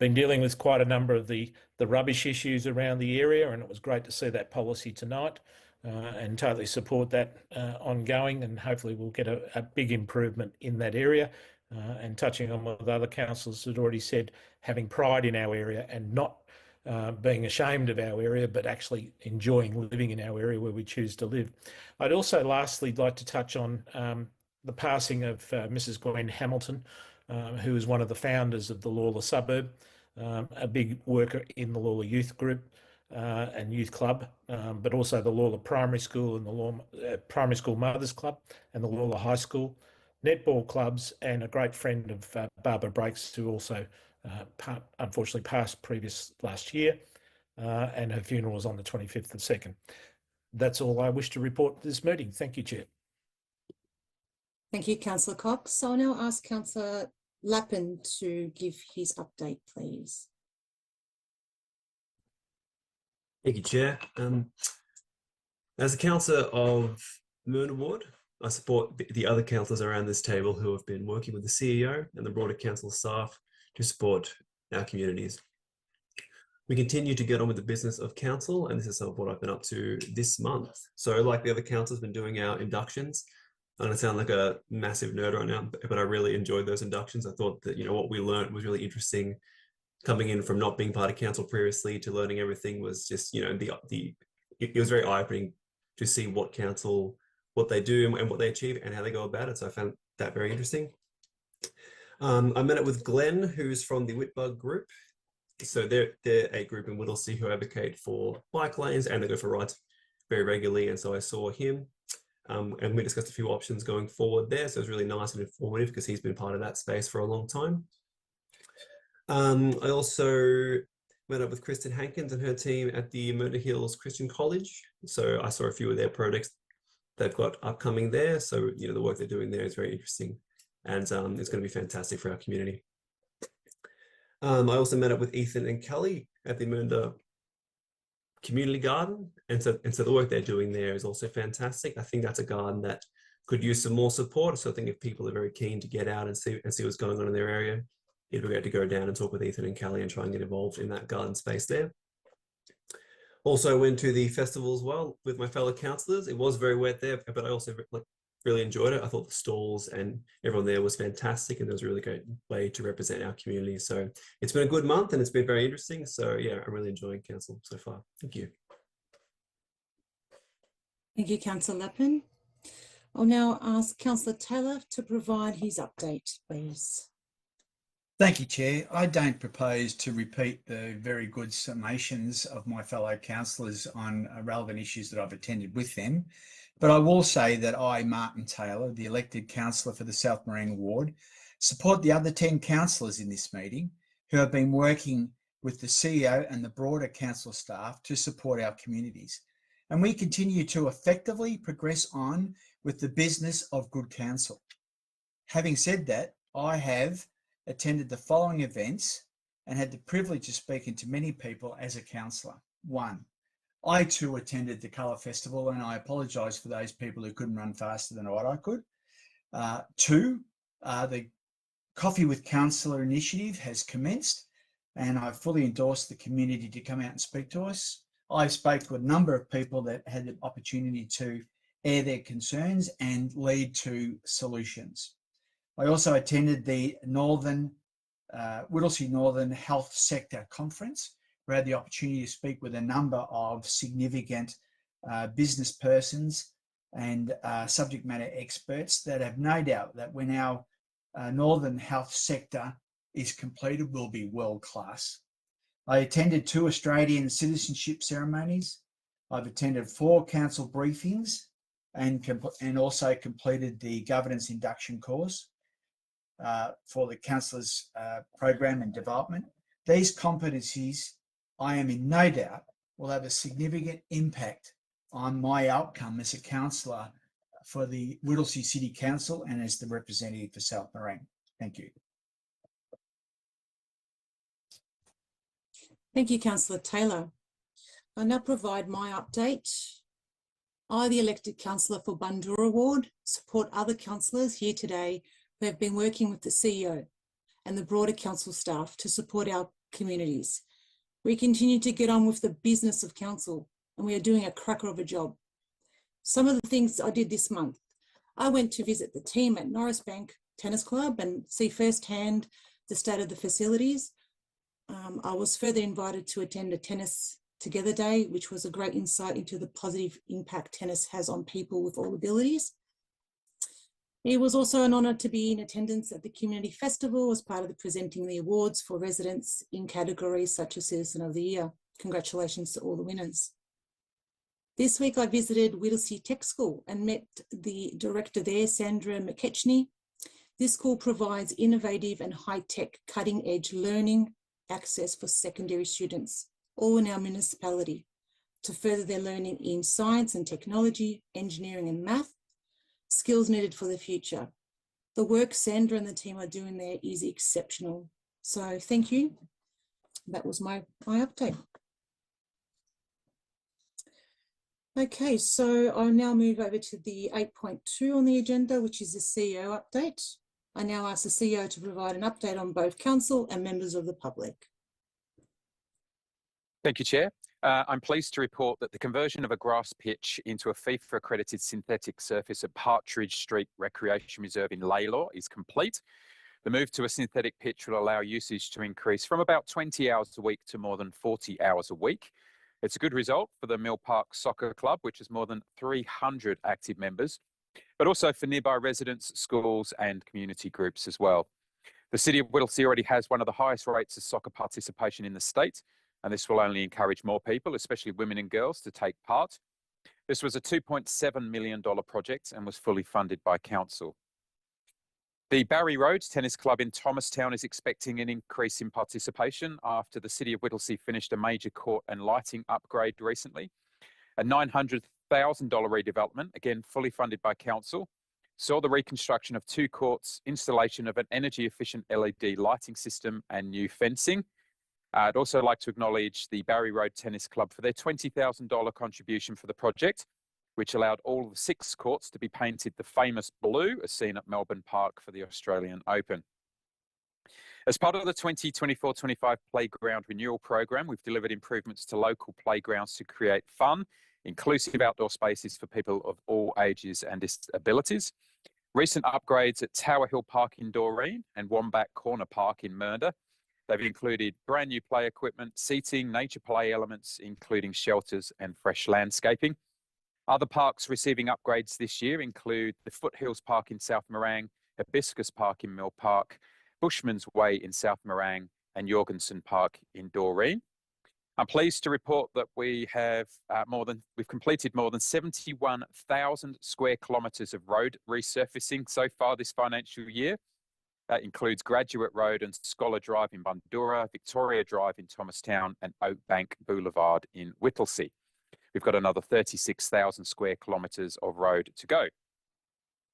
Been dealing with quite a number of the rubbish issues around the area, and it was great to see that policy tonight, and totally support that ongoing, and hopefully we'll get a big improvement in that area. And touching on what other councillors had already said, having pride in our area and not being ashamed of our area, but actually enjoying living in our area where we choose to live. I'd also lastly like to touch on the passing of Mrs. Gwen Hamilton, who is one of the founders of the Lawler Suburb, a big worker in the Lawler Youth Group and Youth Club, but also the Lawler Primary School and the Lawler Primary School Mothers Club and the Lawler High School netball clubs, and a great friend of Barbara Breaks, who also unfortunately passed last year, and her funeral was on the 25th of 2nd. That's all I wish to report to this meeting. Thank you, Chair. Thank you, Councillor Cox. I'll now ask Councillor Lappin to give his update, please. Thank you, Chair. As a councillor of Myrna Ward, I support the other councillors around this table who have been working with the CEO and the broader council staff to support our communities. We continue to get on with the business of council, and this is some of what I've been up to this month. So like the other councillors, been doing our inductions. I'm going to sound like a massive nerd right now, but I really enjoyed those inductions. I thought that, you know, what we learned was really interesting. Coming in from not being part of council previously to learning everything was just, you know, it was very eye-opening to see what council, what they do and what they achieve and how they go about it. So I found that very interesting. I met up with Glenn, who's from the Whitbug group. So they're a group in Whittlesea who advocate for bike lanes and they go for rides very regularly. And so I saw him and we discussed a few options going forward there. So it was really nice and informative because he's been part of that space for a long time. I also met up with Kristen Hankins and her team at the Myrna Hills Christian College. So I saw a few of their projects they've got upcoming there. So, you know, the work they're doing there is very interesting and it's going to be fantastic for our community. I also met up with Ethan and Kelly at the Myrna Community Garden. And so the work they're doing there is also fantastic. I think that's a garden that could use some more support. So I think if people are very keen to get out and see what's going on in their area, it'd be great to go down and talk with Ethan and Kelly and try and get involved in that garden space there. Also went to the festival as well with my fellow councillors. It was very wet there, but I also really enjoyed it. I thought the stalls and everyone there was fantastic and there was a really great way to represent our community. So it's been a good month and it's been very interesting. So yeah, I'm really enjoying council so far. Thank you. Thank you, Councillor Lappin. I'll now ask Councillor Taylor to provide his update, please. Thank you, Chair. I don't propose to repeat the very good summations of my fellow councillors on relevant issues that I've attended with them, but I will say that I, Martin Taylor, the elected councillor for the South Morang Ward, support the other 10 councillors in this meeting who have been working with the CEO and the broader council staff to support our communities. And we continue to effectively progress on with the business of good council. Having said that, I have attended the following events and had the privilege of speaking to many people as a councillor. 1, I too attended the Colour Festival and I apologise for those people who couldn't run faster than what I could. 2, the Coffee with Councillor initiative has commenced and I fully endorse the community to come out and speak to us. I spoke to a number of people that had the opportunity to air their concerns and lead to solutions. I also attended the Whittlesea Northern Health Sector Conference, where I had the opportunity to speak with a number of significant business persons and subject matter experts that have no doubt that when our Northern Health Sector is completed, will be world class. I attended 2 Australian citizenship ceremonies. I've attended 4 council briefings and also completed the governance induction course for the councillors program and development. These competencies, I am in no doubt, will have a significant impact on my outcome as a councillor for the Whittlesea City Council and as the representative for South Morang. Thank you. Thank you, Councillor Taylor. I now provide my update. I, the elected councillor for Bundoora Ward, support other councillors here today who have been working with the CEO and the broader council staff to support our communities. We continue to get on with the business of council and we are doing a cracker of a job. Some of the things I did this month, I went to visit the team at Norris Bank Tennis Club and see firsthand the state of the facilities. I was further invited to attend a Tennis Together Day, which was a great insight into the positive impact tennis has on people with all abilities. It was also an honour to be in attendance at the Community Festival as part of the presenting the awards for residents in categories such as Citizen of the Year. Congratulations to all the winners. This week I visited Whittlesea Tech School and met the director there, Sandra McKechnie. This school provides innovative and high-tech cutting-edge learning access for secondary students, all in our municipality, to further their learning in science and technology, engineering and math, skills needed for the future. The work Sandra and the team are doing there is exceptional. So thank you. That was my update. Okay, so I'll now move over to the 8.2 on the agenda, which is the CEO update. I now ask the CEO to provide an update on both council and members of the public. Thank you, Chair. I'm pleased to report that the conversion of a grass pitch into a FIFA accredited synthetic surface at Partridge Street Recreation Reserve in Laylaw is complete. The move to a synthetic pitch will allow usage to increase from about 20 hours a week to more than 40 hours a week. It's a good result for the Mill Park Soccer Club, which has more than 300 active members, but also for nearby residents, schools and community groups as well. The City of Whittlesea already has one of the highest rates of soccer participation in the state, and this will only encourage more people, especially women and girls, to take part. This was a $2.7 million project and was fully funded by council. The Barry Road Tennis Club in Thomastown is expecting an increase in participation after the City of Whittlesea finished a major court and lighting upgrade recently. A $900,000 redevelopment, again fully funded by council, saw the reconstruction of 2 courts, installation of an energy efficient LED lighting system and new fencing. I'd also like to acknowledge the Barry Road Tennis Club for their $20,000 contribution for the project, which allowed all of the 6 courts to be painted the famous blue as seen at Melbourne Park for the Australian Open. As part of the 2024-25 Playground Renewal Program, we've delivered improvements to local playgrounds to create fun, inclusive outdoor spaces for people of all ages and disabilities. Recent upgrades at Tower Hill Park in Doreen and Wombat Corner Park in Mernda. They've included brand new play equipment, seating, nature play elements, including shelters and fresh landscaping. Other parks receiving upgrades this year include the Foothills Park in South Morang, Hibiscus Park in Mill Park, Bushman's Way in South Morang, and Jorgensen Park in Doreen. I'm pleased to report that we've completed more than 71,000 square kilometres of road resurfacing so far this financial year. That includes Graduate Road and Scholar Drive in Bundoora, Victoria Drive in Thomastown, and Oakbank Boulevard in Whittlesea. We've got another 36,000 square kilometres of road to go.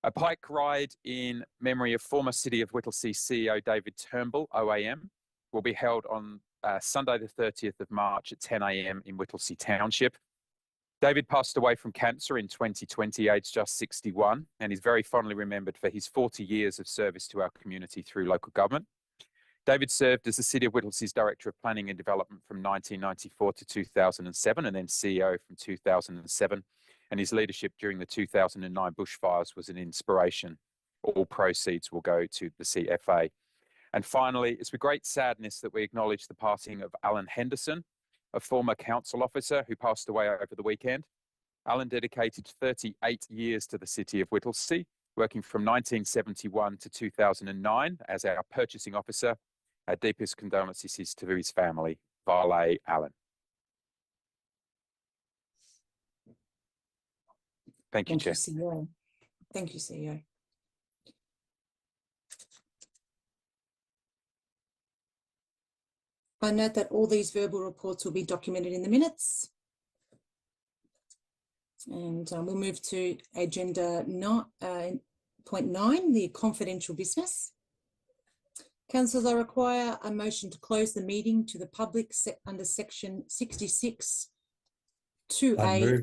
A bike ride in memory of former City of Whittlesea CEO David Turnbull, OAM, will be held on Sunday the 30th of March at 10 a.m. in Whittlesea Township. David passed away from cancer in 2020, aged just 61, and is very fondly remembered for his 40 years of service to our community through local government. David served as the City of Whittlesea's Director of Planning and Development from 1994 to 2007, and then CEO from 2007. And his leadership during the 2009 bushfires was an inspiration. All proceeds will go to the CFA. And finally, it's with great sadness that we acknowledge the passing of Alan Henderson, a former council officer who passed away over the weekend. Alan dedicated 38 years to the City of Whittlesea, working from 1971 to 2009 as our purchasing officer. Our deepest condolences to his family. Vale Alan. Thank you, Chair. CEO. Thank you, CEO. I note that all these verbal reports will be documented in the minutes. And we'll move to agenda point 9, the confidential business. Councillors, I require a motion to close the meeting to the public under section 66 2A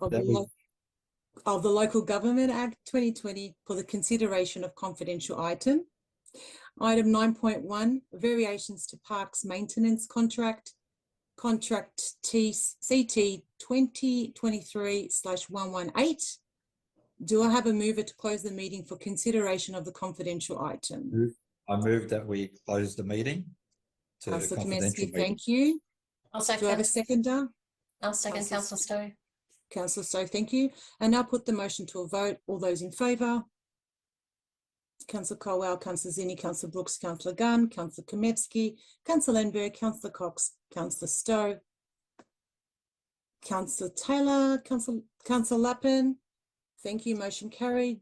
of the Local Government Act 2020 for the consideration of confidential item. Item 9.1, variations to parks maintenance contract CT 2023/118. Do I have a mover to close the meeting for consideration of the confidential item? I move that we close the meeting to the Councillor confidential Kaminsky, meeting. thank you. I'll second. Do I have a seconder? I'll second Councillor Stowe. Councillor Stowe, thank you. And now put the motion to a vote. All those in favour? Councillor Colwell, Councillor Zinni, Councillor Brooks, Councillor Gunn, Councillor Kametsky, Councillor Lenberg, Councillor Cox, Councillor Stowe, Councillor Taylor, Councillor Lappin. Thank you, motion carried.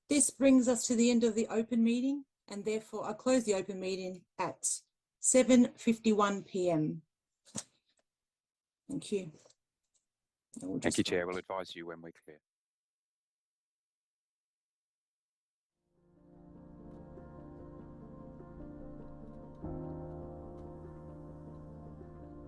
This brings us to the end of the open meeting, and therefore I close the open meeting at 7:51 p.m. Thank you. Thank you, Chair. We'll advise you when we're clear.